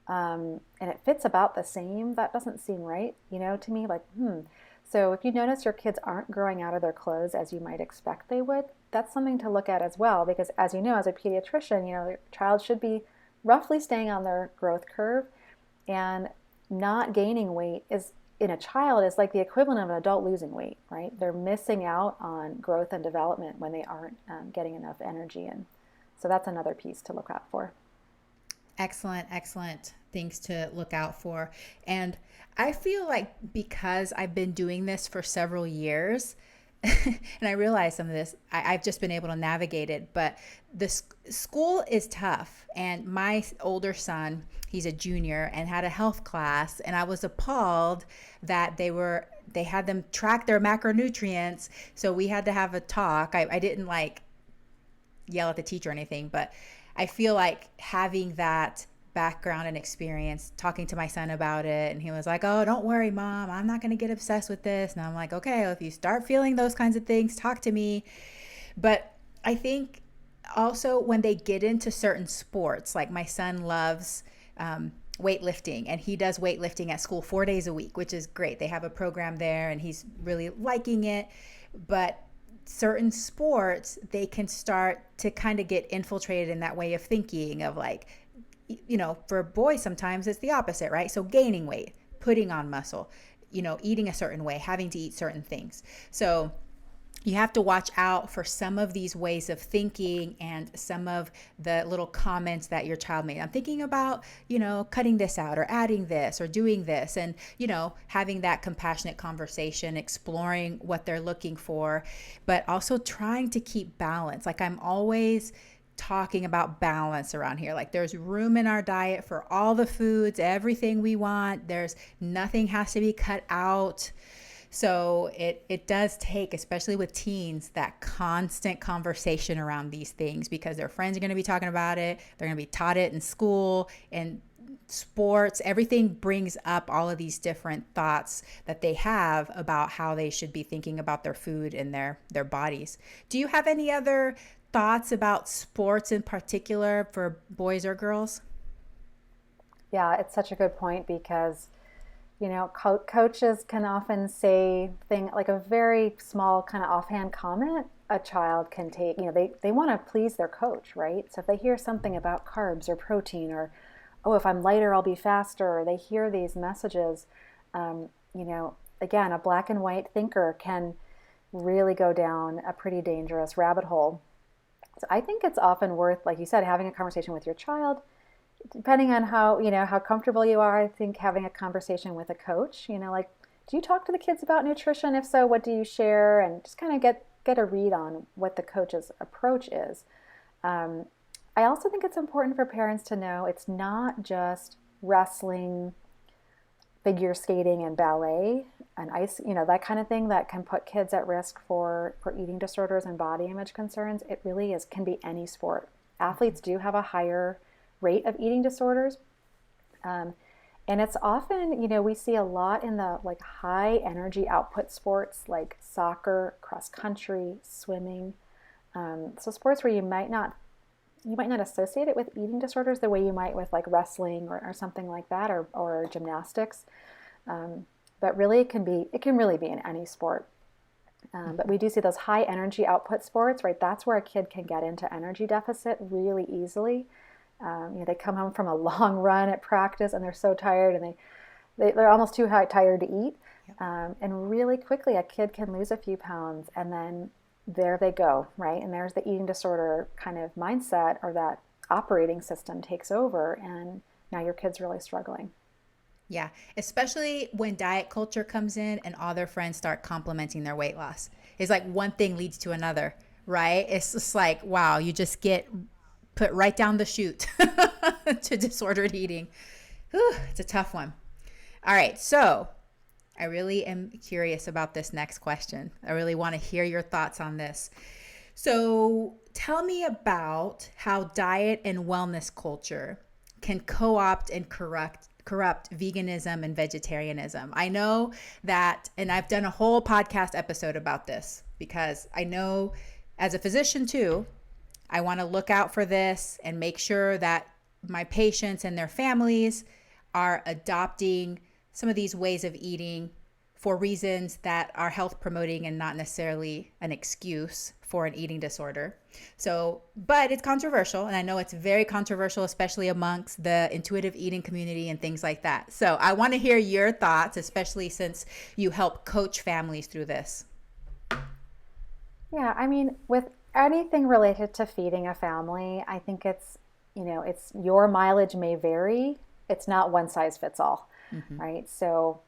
and it fits about the same, that doesn't seem right, to me. Like, So if you notice your kids aren't growing out of their clothes as you might expect they would, that's something to look at as well. Because as you know, as a pediatrician, your child should be roughly staying on their growth curve, and not gaining weight is in a child is like the equivalent of an adult losing weight, right? They're missing out on growth and development when they aren't getting enough energy in. So that's another piece to look out for. Excellent things to look out for. And I feel like because I've been doing this for several years, and I realize some of this, I've just been able to navigate it, but the school is tough. And my older son, he's a junior and had a health class, and I was appalled that they had them track their macronutrients. So we had to have a talk. I didn't like yell at the teacher or anything, but I feel like having that background and experience, talking to my son about it, and he was like, "Oh, don't worry, Mom, I'm not going to get obsessed with this." And I'm like, "Okay, well, if you start feeling those kinds of things, talk to me." But I think also when they get into certain sports, like my son loves weightlifting, and he does weightlifting at school 4 days a week, which is great. They have a program there and he's really liking it. But certain sports, they can start to kind of get infiltrated in that way of thinking of like, for boys, sometimes it's the opposite, right? So gaining weight, putting on muscle, eating a certain way, having to eat certain things. So you have to watch out for some of these ways of thinking and some of the little comments that your child made. I'm thinking about, cutting this out or adding this or doing this, and, having that compassionate conversation, exploring what they're looking for, but also trying to keep balance. Like I'm always talking about balance around here. Like there's room in our diet for all the foods, everything we want. Nothing has to be cut out. So it does take, especially with teens, that constant conversation around these things, because their friends are going to be talking about it. They're going to be taught it in school and sports. Everything brings up all of these different thoughts that they have about how they should be thinking about their food and their bodies. Do you have any other thoughts about sports in particular for boys or girls? Yeah, it's such a good point because coaches can often say thing like a very small kind of offhand comment a child can take. They want to please their coach, right? So if they hear something about carbs or protein, or, oh, if I'm lighter, I'll be faster, or they hear these messages, again, a black and white thinker can really go down a pretty dangerous rabbit hole. So I think it's often worth, like you said, having a conversation with your child. Depending on how comfortable you are, I think having a conversation with a coach, like, do you talk to the kids about nutrition? If so, what do you share? And just kind of get a read on what the coach's approach is. I also think it's important for parents to know it's not just wrestling, figure skating, and ballet and ice, that kind of thing that can put kids at risk for eating disorders and body image concerns. It really can be any sport. Athletes do have a higher rate of eating disorders. And it's often, we see a lot in the like high energy output sports like soccer, cross country, swimming. So sports where you might not associate it with eating disorders the way you might with like wrestling or something like that, or gymnastics. But really it can really be in any sport. But we do see those high energy output sports, right? That's where a kid can get into energy deficit really easily. They come home from a long run at practice and they're so tired, and they're almost too tired to eat. Yep. And really quickly a kid can lose a few pounds, and then there they go, right? And there's the eating disorder kind of mindset, or that operating system takes over, and now your kid's really struggling. Yeah, especially when diet culture comes in and all their friends start complimenting their weight loss. It's like one thing leads to another, right? It's just like, wow, you just get put right down the chute to disordered eating. Whew, it's a tough one. All right, so I really am curious about this next question. I really want to hear your thoughts on this. So tell me about how diet and wellness culture can co-opt and corrupt veganism and vegetarianism. I know that, and I've done a whole podcast episode about this because I know as a physician too, I want to look out for this and make sure that my patients and their families are adopting some of these ways of eating for reasons that are health promoting and not necessarily an excuse for an eating disorder. So, but it's controversial, and I know it's very controversial, especially amongst the intuitive eating community and things like that. So I want to hear your thoughts, especially since you help coach families through this. Yeah, I mean, with anything related to feeding a family, I think it's, it's your mileage may vary. It's not one size fits all, right? So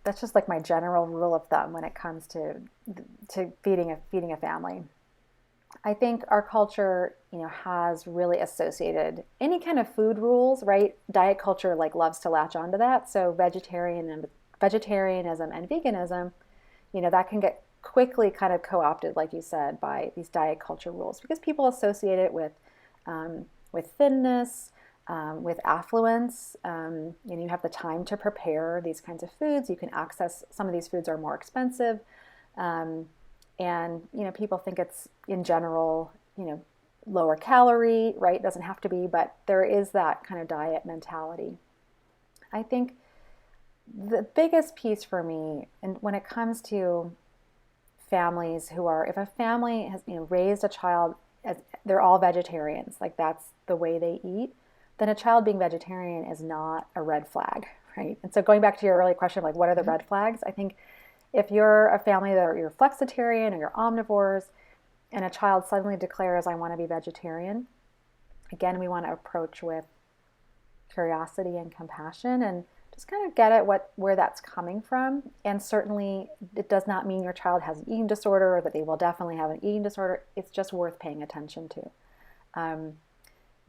that's just like my general rule of thumb when it comes to feeding a family. I think our culture, has really associated any kind of food rules, right? Diet culture like loves to latch onto that. So vegetarianism and veganism, that can get quickly kind of co-opted, like you said, by these diet culture rules because people associate it with thinness, with affluence. You have the time to prepare these kinds of foods. You can access some of these foods are more expensive, and people think it's in general lower calorie, right? It doesn't have to be, but there is that kind of diet mentality. I think the biggest piece for me, and when it comes to families if a family has raised a child as they're all vegetarians, like that's the way they eat, then a child being vegetarian is not a red flag, right? And so going back to your earlier question of like what are the red flags, I think if you're a family that you're flexitarian or you're omnivores and a child suddenly declares I want to be vegetarian, again we want to approach with curiosity and compassion and just kind of get at where that's coming from. And certainly it does not mean your child has an eating disorder or that they will definitely have an eating disorder. It's just worth paying attention to.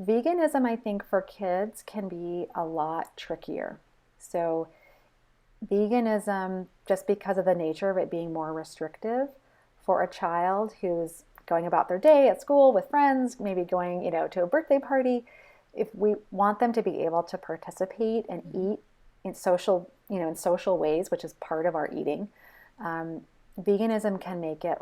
Veganism, I think, for kids can be a lot trickier. So veganism, just because of the nature of it being more restrictive for a child who's going about their day at school with friends, maybe going, to a birthday party, if we want them to be able to participate and eat in social ways, which is part of our eating, veganism can make it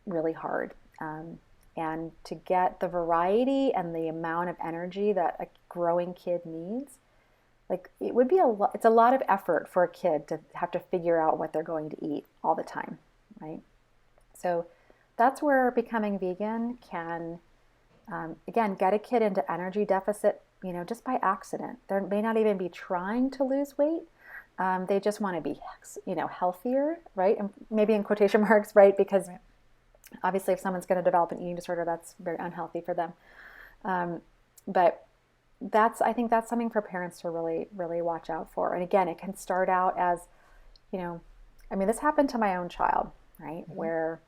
really hard. And to get the variety and the amount of energy that a growing kid needs, like it would be it's a lot of effort for a kid to have to figure out what they're going to eat all the time, right? So that's where becoming vegan can, again, get a kid into energy deficit, just by accident. They may not even be trying to lose weight. They just want to be, healthier, right? And maybe in quotation marks, right? Because obviously if someone's going to develop an eating disorder, that's very unhealthy for them. But I think that's something for parents to really, really watch out for. And again, it can start out as, this happened to my own child, right? Where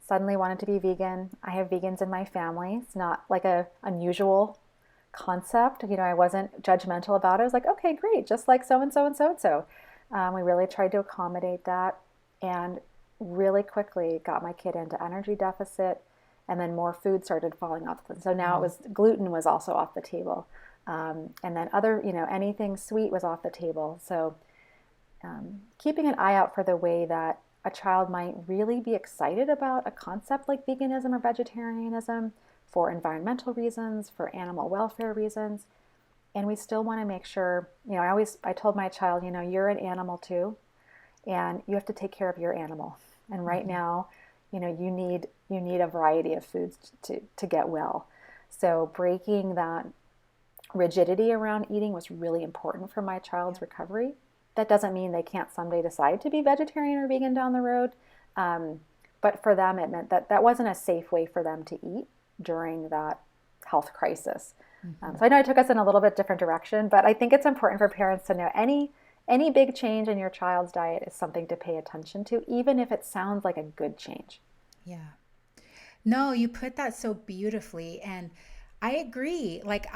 suddenly wanted to be vegan. I have vegans in my family. It's not like a unusual concept. I wasn't judgmental about it. I was like, okay, great. Just like so-and-so and so-and-so. We really tried to accommodate that and really quickly got my kid into energy deficit, and then more food started falling off. So now gluten was also off the table. And then other, anything sweet was off the table. So keeping an eye out for the way that a child might really be excited about a concept like veganism or vegetarianism for environmental reasons, for animal welfare reasons. And we still want to make sure, I told my child, you're an animal too, and you have to take care of your animal. And right now, you need a variety of foods to get well. So breaking that rigidity around eating was really important for my child's recovery. That doesn't mean they can't someday decide to be vegetarian or vegan down the road. But for them, it meant that wasn't a safe way for them to eat during that health crisis. So I know I took us in a little bit different direction, but I think it's important for parents to know any big change in your child's diet is something to pay attention to, even if it sounds like a good change. Yeah. No, you put that so beautifully. And I agree. Like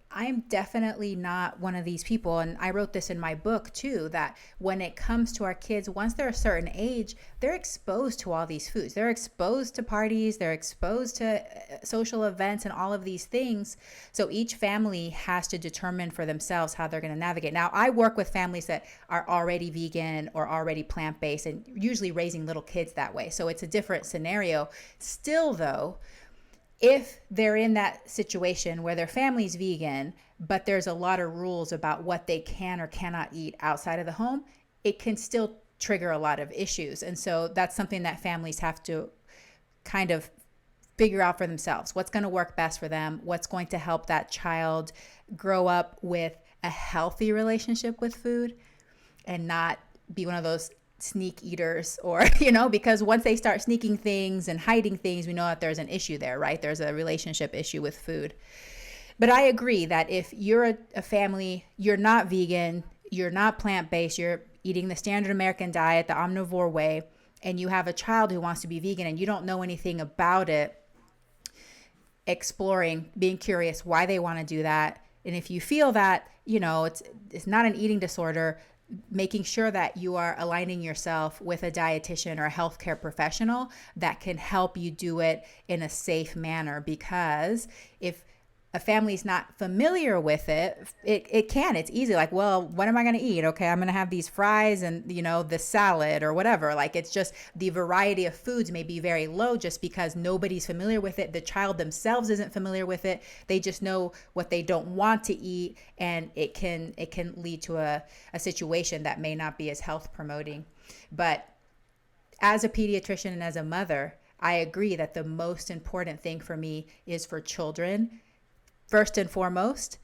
I'm definitely not one of these people. And I wrote this in my book too, that when it comes to our kids, once they're a certain age, they're exposed to all these foods. They're exposed to parties. They're exposed to social events and all of these things. So each family has to determine for themselves how they're going to navigate. Now, I work with families that are already vegan or already plant-based and usually raising little kids that way. So it's a different scenario. Still though, if they're in that situation where their family's vegan, but there's a lot of rules about what they can or cannot eat outside of the home, it can still trigger a lot of issues. And so that's something that families have to kind of figure out for themselves. What's going to work best for them? What's going to help that child grow up with a healthy relationship with food and not be one of those sneak eaters, or, because once they start sneaking things and hiding things, we know that there's an issue there, right? There's a relationship issue with food. But I agree that if you're a family, you're not vegan, you're not plant-based, you're eating the standard American diet, the omnivore way, and you have a child who wants to be vegan and you don't know anything about it, exploring, being curious why they want to do that. And if you feel that, it's not an eating disorder, making sure that you are aligning yourself with a dietitian or a healthcare professional that can help you do it in a safe manner. Because if a family's not familiar with it, it's easy. Like, well, what am I going to eat? Okay, I'm going to have these fries and, the salad or whatever. Like, it's just the variety of foods may be very low just because nobody's familiar with it. The child themselves isn't familiar with it. They just know what they don't want to eat. And it can lead to a situation that may not be as health promoting. But as a pediatrician and as a mother, I agree that the most important thing for me is for children, first and foremost,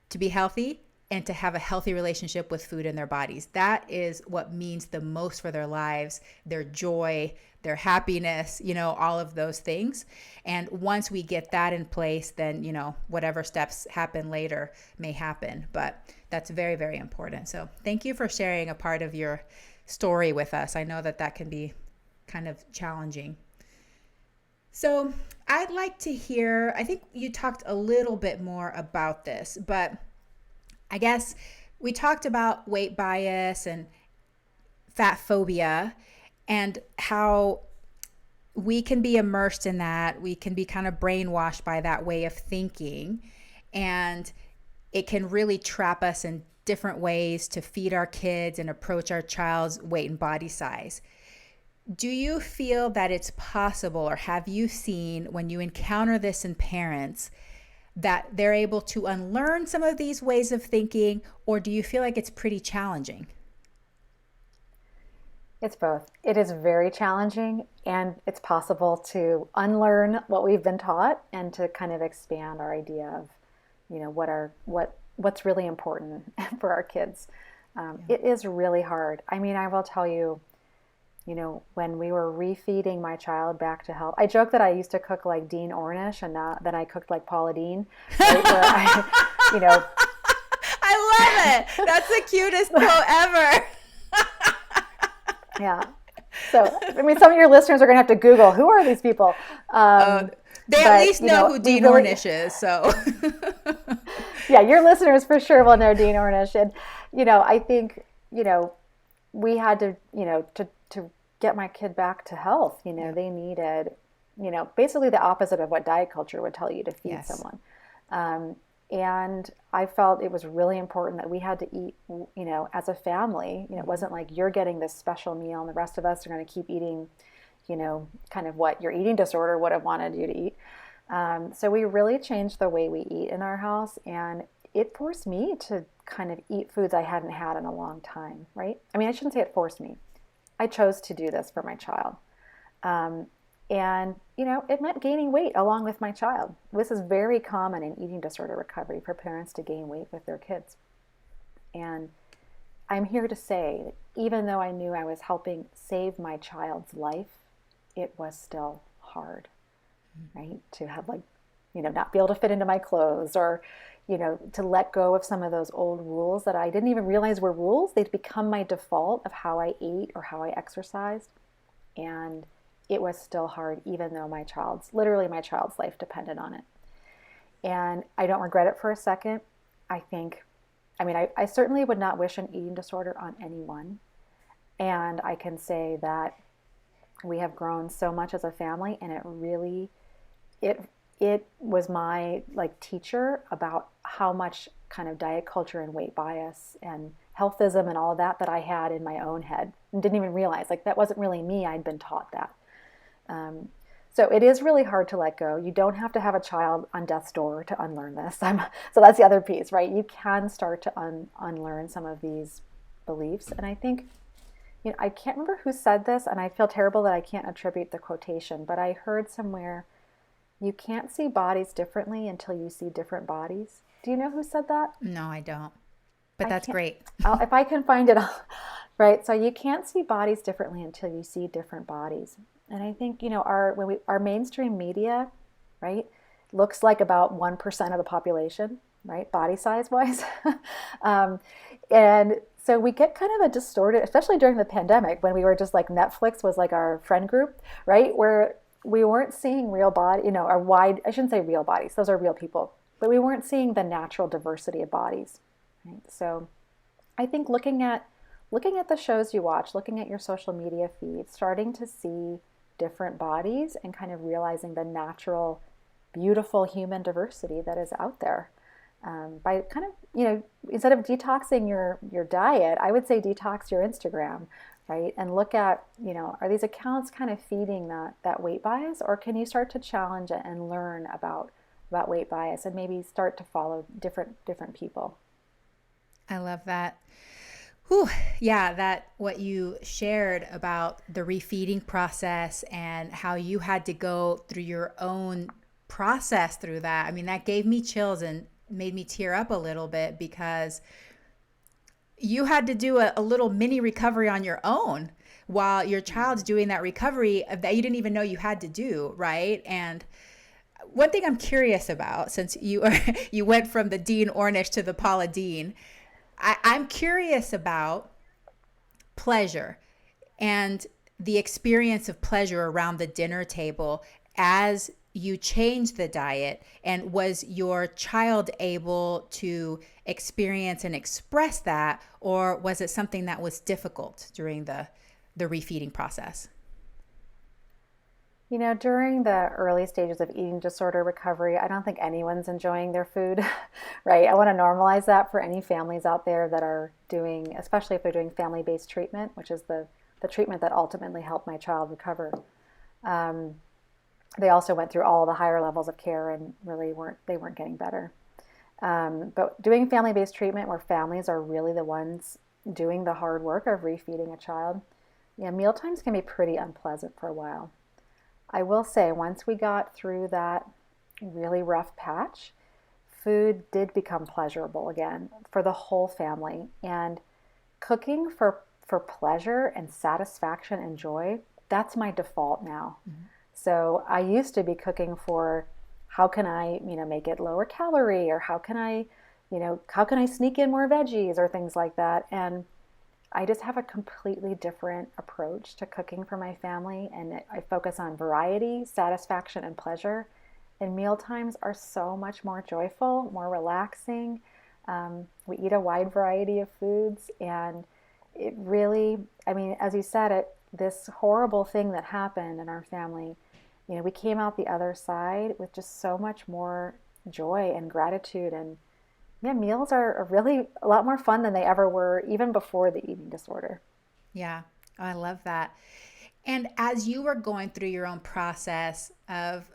to be healthy and to have a healthy relationship with food in their bodies. That is what means the most for their lives, their joy, their happiness, all of those things. And once we get that in place, then, whatever steps happen later may happen. But that's very, very important. So thank you for sharing a part of your story with us. I know that can be kind of challenging. So I'd like to hear, I think you talked a little bit more about this, but I guess we talked about weight bias and fat phobia and how we can be immersed in that. We can be kind of brainwashed by that way of thinking, and it can really trap us in different ways to feed our kids and approach our child's weight and body size. Do you feel that it's possible, or have you seen when you encounter this in parents, that they're able to unlearn some of these ways of thinking, or do you feel like it's pretty challenging? It's both. It is very challenging, and it's possible to unlearn what we've been taught and to kind of expand our idea of, what's really important for our kids. It is really hard. I mean, I will tell you, when we were refeeding my child back to health, I joke that I used to cook like Dean Ornish, and then I cooked like Paula Deen. Right? Where I love it. That's the cutest quote ever. Yeah. So, I mean, some of your listeners are going to have to Google, who are these people? They at least know who Dean Ornish is. So, yeah, your listeners for sure will know Dean Ornish. And, I think, we had to, to get my kid back to health, they needed, basically the opposite of what diet culture would tell you to feed someone. And I felt it was really important that we had to eat, as a family. It wasn't like you're getting this special meal and the rest of us are going to keep eating, kind of what your eating disorder would have wanted you to eat. So we really changed the way we eat in our house, and it forced me to kind of eat foods I hadn't had in a long time, right? I mean, I shouldn't say it forced me. I chose to do this for my child. And, it meant gaining weight along with my child. This is very common in eating disorder recovery for parents to gain weight with their kids. And I'm here to say that even though I knew I was helping save my child's life, it was still hard, right? To have not be able to fit into my clothes, or, to let go of some of those old rules that I didn't even realize were rules. They'd become my default of how I ate or how I exercised. And it was still hard, even though my child's life depended on it. And I don't regret it for a second. I certainly would not wish an eating disorder on anyone. And I can say that we have grown so much as a family, and it was my teacher about how much kind of diet culture and weight bias and healthism and all of that I had in my own head and didn't even realize that wasn't really me. I'd been taught that. So it is really hard to let go. You don't have to have a child on death's door to unlearn this. So that's the other piece, right? You can start to unlearn some of these beliefs. And I think, I can't remember who said this, and I feel terrible that I can't attribute the quotation, but I heard somewhere, you can't see bodies differently until you see different bodies. Do you know who said that? No, I don't. But I that's can't, great. if I can find it, right? So you can't see bodies differently until you see different bodies. And I think, our mainstream media, right, looks like about 1% of the population, right, body size wise. And so we get kind of a distorted, especially during the pandemic when we were just like Netflix was like our friend group, right, where we weren't seeing real body, or wide, I shouldn't say real bodies, those are real people, but we weren't seeing the natural diversity of bodies, right? So I think looking at the shows you watch, looking at your social media feed, starting to see different bodies and kind of realizing the natural, beautiful human diversity that is out there. By kind of, instead of detoxing your diet, I would say detox your Instagram, right? And look at, are these accounts kind of feeding that weight bias, or can you start to challenge it and learn about weight bias and maybe start to follow different people? I love that. Whew. Yeah, that what you shared about the refeeding process and how you had to go through your own process through that. I mean, that gave me chills and made me tear up a little bit because you had to do a little mini recovery on your own while your child's doing that recovery that you didn't even know you had to do, right? And one thing I'm curious about, since you went from the Dean Ornish to the Paula Deen, I'm curious about pleasure and the experience of pleasure around the dinner table as you changed the diet. And was your child able to experience and express that, or was it something that was difficult during the refeeding process? During the early stages of eating disorder recovery, I don't think anyone's enjoying their food, right? I want to normalize that for any families out there that are doing, especially if they're doing family-based treatment, which is the treatment that ultimately helped my child recover. They also went through all the higher levels of care and really weren't getting better. But doing family-based treatment where families are really the ones doing the hard work of refeeding a child, meal times can be pretty unpleasant for a while. I will say, once we got through that really rough patch, food did become pleasurable again for the whole family. And cooking for pleasure and satisfaction and joy, that's my default now. Mm-hmm. So I used to be cooking for how can I, make it lower calorie, or how can I sneak in more veggies or things like that. And I just have a completely different approach to cooking for my family, and I focus on variety, satisfaction, and pleasure. And meal times are so much more joyful, more relaxing. We eat a wide variety of foods, and it really, as you said, this horrible thing that happened in our family, we came out the other side with just so much more joy and gratitude. And yeah, meals are really a lot more fun than they ever were, even before the eating disorder. Yeah, I love that. And as you were going through your own process of,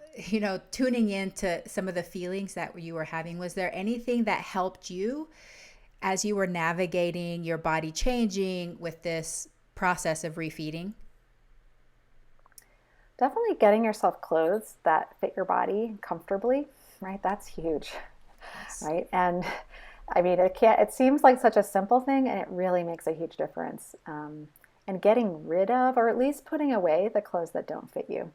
tuning into some of the feelings that you were having, was there anything that helped you as you were navigating your body changing with this process of refeeding? Definitely getting yourself clothes that fit your body comfortably, right? That's huge. Yes. Right? And it seems like such a simple thing, and it really makes a huge difference. And getting rid of, or at least putting away, the clothes that don't fit you.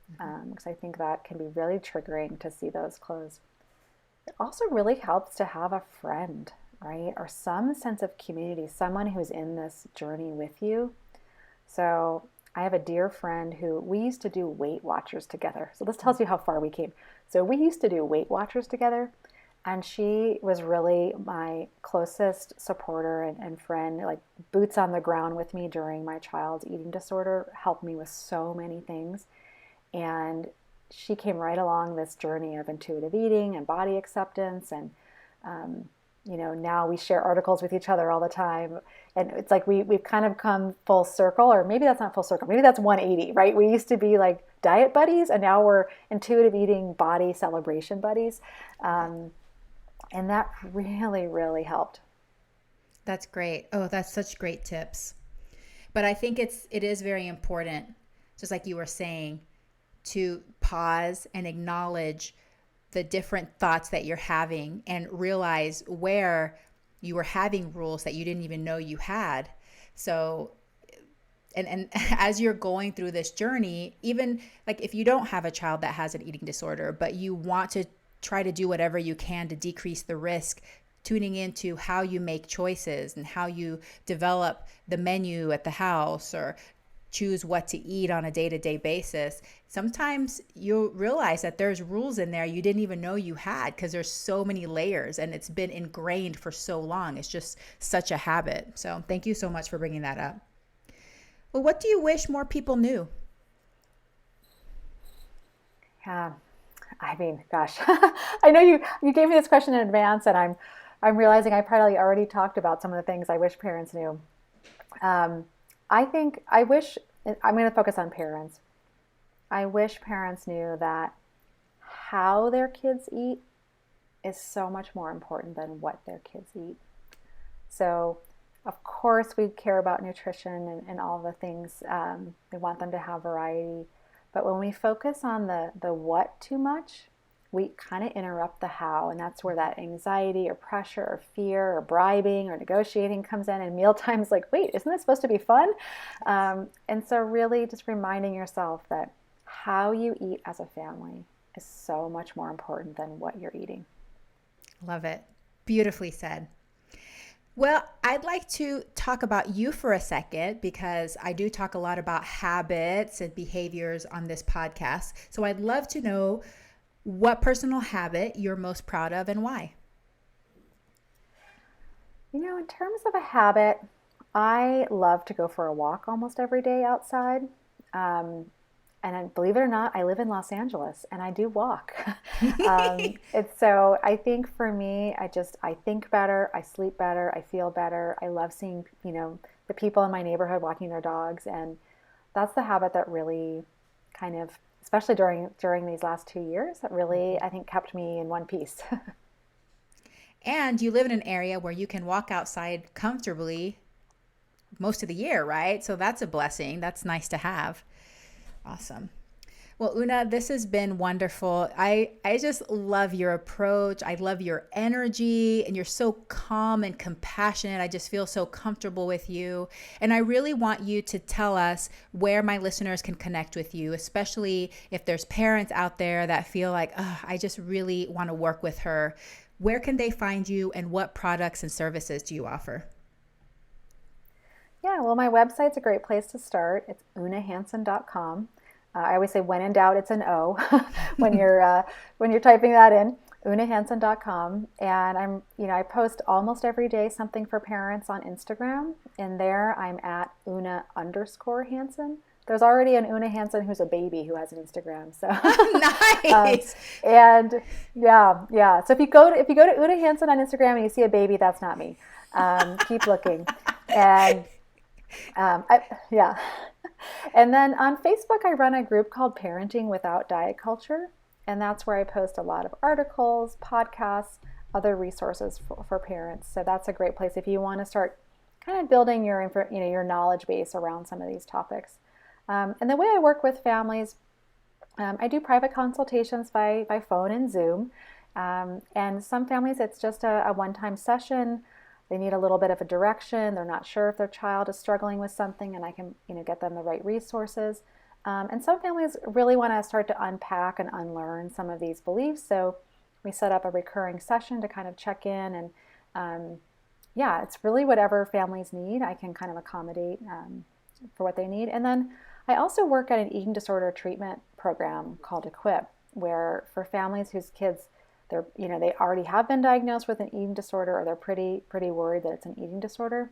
Because I think that can be really triggering to see those clothes. It also really helps to have a friend, right? Or some sense of community, someone who's in this journey with you. So I have a dear friend who we used to do Weight Watchers together. So this tells you how far we came. So we used to do Weight Watchers together, and she was really my closest supporter and friend, like boots on the ground with me during my child's eating disorder, helped me with so many things. And she came right along this journey of intuitive eating and body acceptance. And, now we share articles with each other all the time. And it's like we've kind of come full circle, or maybe that's not full circle. Maybe that's 180, right? We used to be like diet buddies, and now we're intuitive eating body celebration buddies. And that really, really helped. That's great. Oh, that's such great tips. But I think it is very important, just like you were saying, to pause and acknowledge the different thoughts that you're having and realize where you were having rules that you didn't even know you had. So, and as you're going through this journey, even like if you don't have a child that has an eating disorder, but you want to try to do whatever you can to decrease the risk, tuning into how you make choices and how you develop the menu at the house or choose what to eat on a day-to-day basis, sometimes you'll realize that there's rules in there you didn't even know you had because there's so many layers and it's been ingrained for so long. It's just such a habit. So thank you so much for bringing that up. Well, what do you wish more people knew? Yeah, I mean, gosh, I know you gave me this question in advance, and I'm realizing I probably already talked about some of the things I wish parents knew. I wish, I'm going to focus on parents. I wish parents knew that how their kids eat is so much more important than what their kids eat. So, of course, we care about nutrition and all the things. We want them to have variety. But when we focus on the what too much, we kind of interrupt the how. And that's where that anxiety or pressure or fear or bribing or negotiating comes in. And mealtime's like, wait, isn't this supposed to be fun? And so really just reminding yourself that how you eat as a family is so much more important than what you're eating. Love it. Beautifully said. Well, I'd like to talk about you for a second because I do talk a lot about habits and behaviors on this podcast. So I'd love to know what personal habit you're most proud of and why. You know, in terms of a habit, I love to go for a walk almost every day outside. And believe it or not, I live in Los Angeles and I do walk. So I think for me, I think better, I sleep better, I feel better. I love seeing, the people in my neighborhood walking their dogs. And that's the habit that really kind of, especially during these last 2 years, that really, I think, kept me in one piece. And you live in an area where you can walk outside comfortably most of the year, right? So that's a blessing. That's nice to have. Awesome. Well, Oona, this has been wonderful. I just love your approach. I love your energy, and you're so calm and compassionate. I just feel so comfortable with you. And I really want you to tell us where my listeners can connect with you, especially if there's parents out there that feel like, oh, I just really want to work with her. Where can they find you, and what products and services do you offer? Yeah, well, my website's a great place to start. It's oonahanson.com. I always say, when in doubt, it's an O when you're typing that in. oonahanson.com. And I post almost every day something for parents on Instagram. And there I'm at Oona_Hanson. There's already an Oona Hanson who's a baby who has an Instagram. So nice. And yeah. So if you go to Oona Hanson on Instagram and you see a baby, that's not me. Keep looking. And yeah. And then on Facebook, I run a group called Parenting Without Diet Culture. And that's where I post a lot of articles, podcasts, other resources for parents. So that's a great place if you want to start kind of building your knowledge base around some of these topics. And the way I work with families, I do private consultations by phone and Zoom. And some families, it's just a one-time session. They need a little bit of a direction. They're not sure if their child is struggling with something, and I can, get them the right resources. And some families really want to start to unpack and unlearn some of these beliefs. So we set up a recurring session to kind of check in. And it's really whatever families need, I can kind of accommodate for what they need. And then I also work at an eating disorder treatment program called Equip, where for families whose kids they already have been diagnosed with an eating disorder, or they're pretty worried that it's an eating disorder.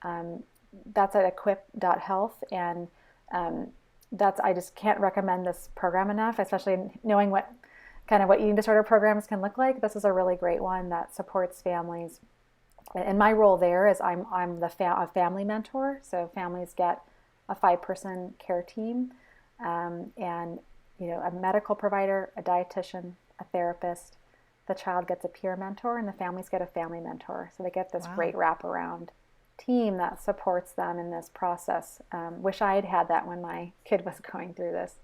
That's at equip.health, and I just can't recommend this program enough, especially knowing what eating disorder programs can look like. This is a really great one that supports families. And my role there is I'm a family mentor, so families get a 5-person care team, and a medical provider, a dietitian, a therapist. The child gets a peer mentor and the families get a family mentor. So they get this great wraparound team that supports them in this process. Wish I had had that when my kid was going through this.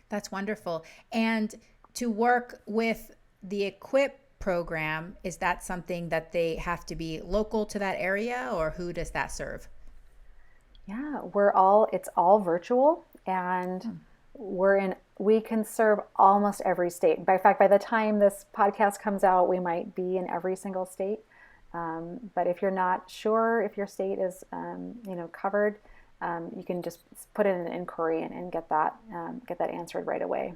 That's wonderful. And to work with the EQUIP program, is that something that they have to be local to that area, or who does that serve? Yeah, it's all virtual, and we can serve almost every state. In fact, by the time this podcast comes out, we might be in every single state. But if you're not sure if your state is, covered, you can just put in an inquiry and get that answered right away.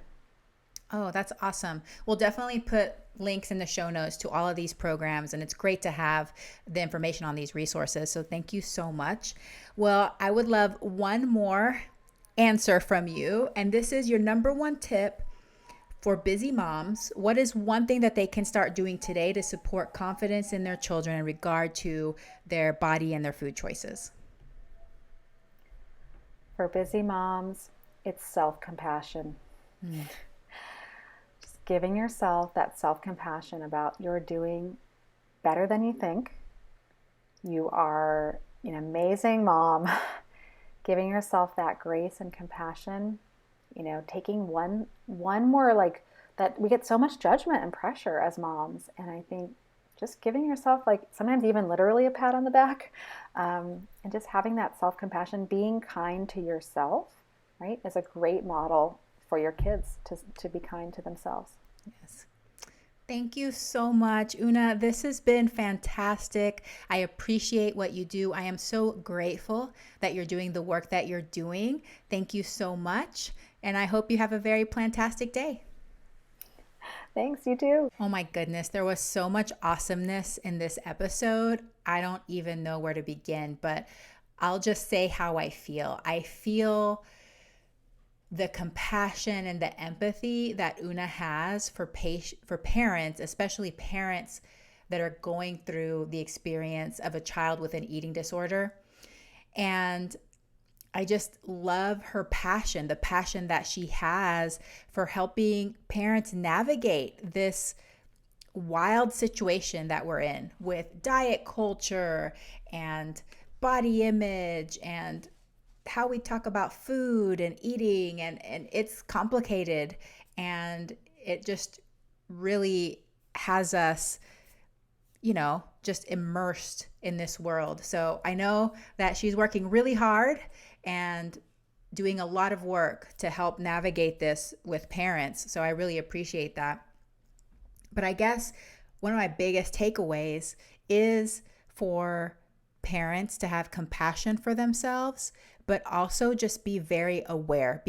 Oh, that's awesome. We'll definitely put links in the show notes to all of these programs, and it's great to have the information on these resources. So thank you so much. Well, I would love one more answer from you, and this is your number one tip for busy moms. What is one thing that they can start doing today to support confidence in their children in regard to their body and their food choices? For busy moms, it's self-compassion. Just giving yourself that self-compassion about you're doing better than you think. You are an amazing mom. Giving yourself that grace and compassion, taking one more, like that. We get so much judgment and pressure as moms. And I think just giving yourself, like sometimes even literally a pat on the back, and just having that self-compassion, being kind to yourself, right, is a great model for your kids to be kind to themselves. Yes. Thank you so much, Oona. This has been fantastic. I appreciate what you do. I am so grateful that you're doing the work that you're doing. Thank you so much. And I hope you have a very plantastic day. Thanks, you too. Oh my goodness, there was so much awesomeness in this episode. I don't even know where to begin, but I'll just say how I feel. I feel the compassion and the empathy that Oona has for parents, especially parents that are going through the experience of a child with an eating disorder. And I just love her passion, the passion that she has for helping parents navigate this wild situation that we're in with diet culture and body image and how we talk about food and eating, and it's complicated, and it just really has us, just immersed in this world. So I know that she's working really hard and doing a lot of work to help navigate this with parents. So I really appreciate that. But I guess one of my biggest takeaways is for parents to have compassion for themselves, but also just be very aware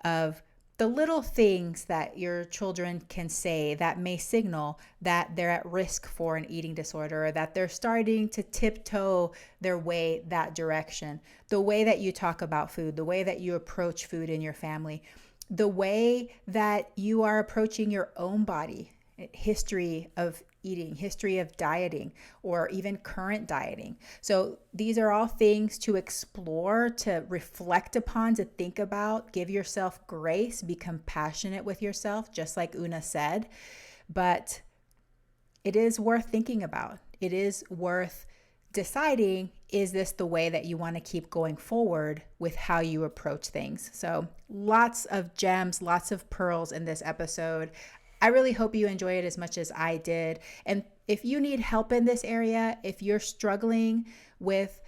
of the little things that your children can say that may signal that they're at risk for an eating disorder, or that they're starting to tiptoe their way that direction. The way that you talk about food, the way that you approach food in your family, the way that you are approaching your own body, history of eating, history of dieting, or even current dieting. So these are all things to explore, to reflect upon, to think about. Give yourself grace, be compassionate with yourself, just like Oona said. But it is worth thinking about. It is worth deciding, is this the way that you want to keep going forward with how you approach things? So lots of gems, lots of pearls in this episode. I really hope you enjoy it as much as I did. And if you need help in this area, if you're struggling with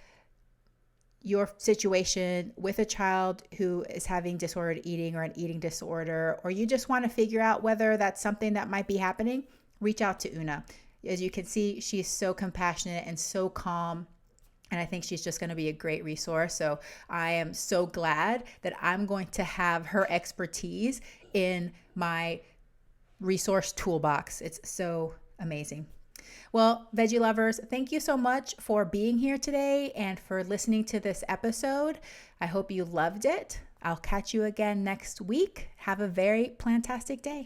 your situation with a child who is having disordered eating or an eating disorder, or you just want to figure out whether that's something that might be happening, reach out to Oona. As you can see, she's so compassionate and so calm. And I think she's just going to be a great resource. So I am so glad that I'm going to have her expertise in my resource toolbox. It's so amazing. Well, veggie lovers, thank you so much for being here today and for listening to this episode. I hope you loved it. I'll catch you again next week. Have a very plantastic day.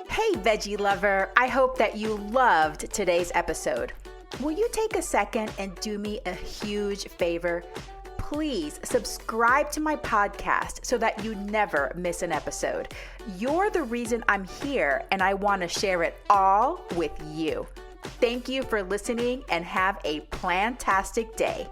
Hey, veggie lover. I hope that you loved today's episode. Will you take a second and do me a huge favor? please subscribe to my podcast so that you never miss an episode. You're the reason I'm here, and I want to share it all with you. Thank you for listening, and have a plantastic day.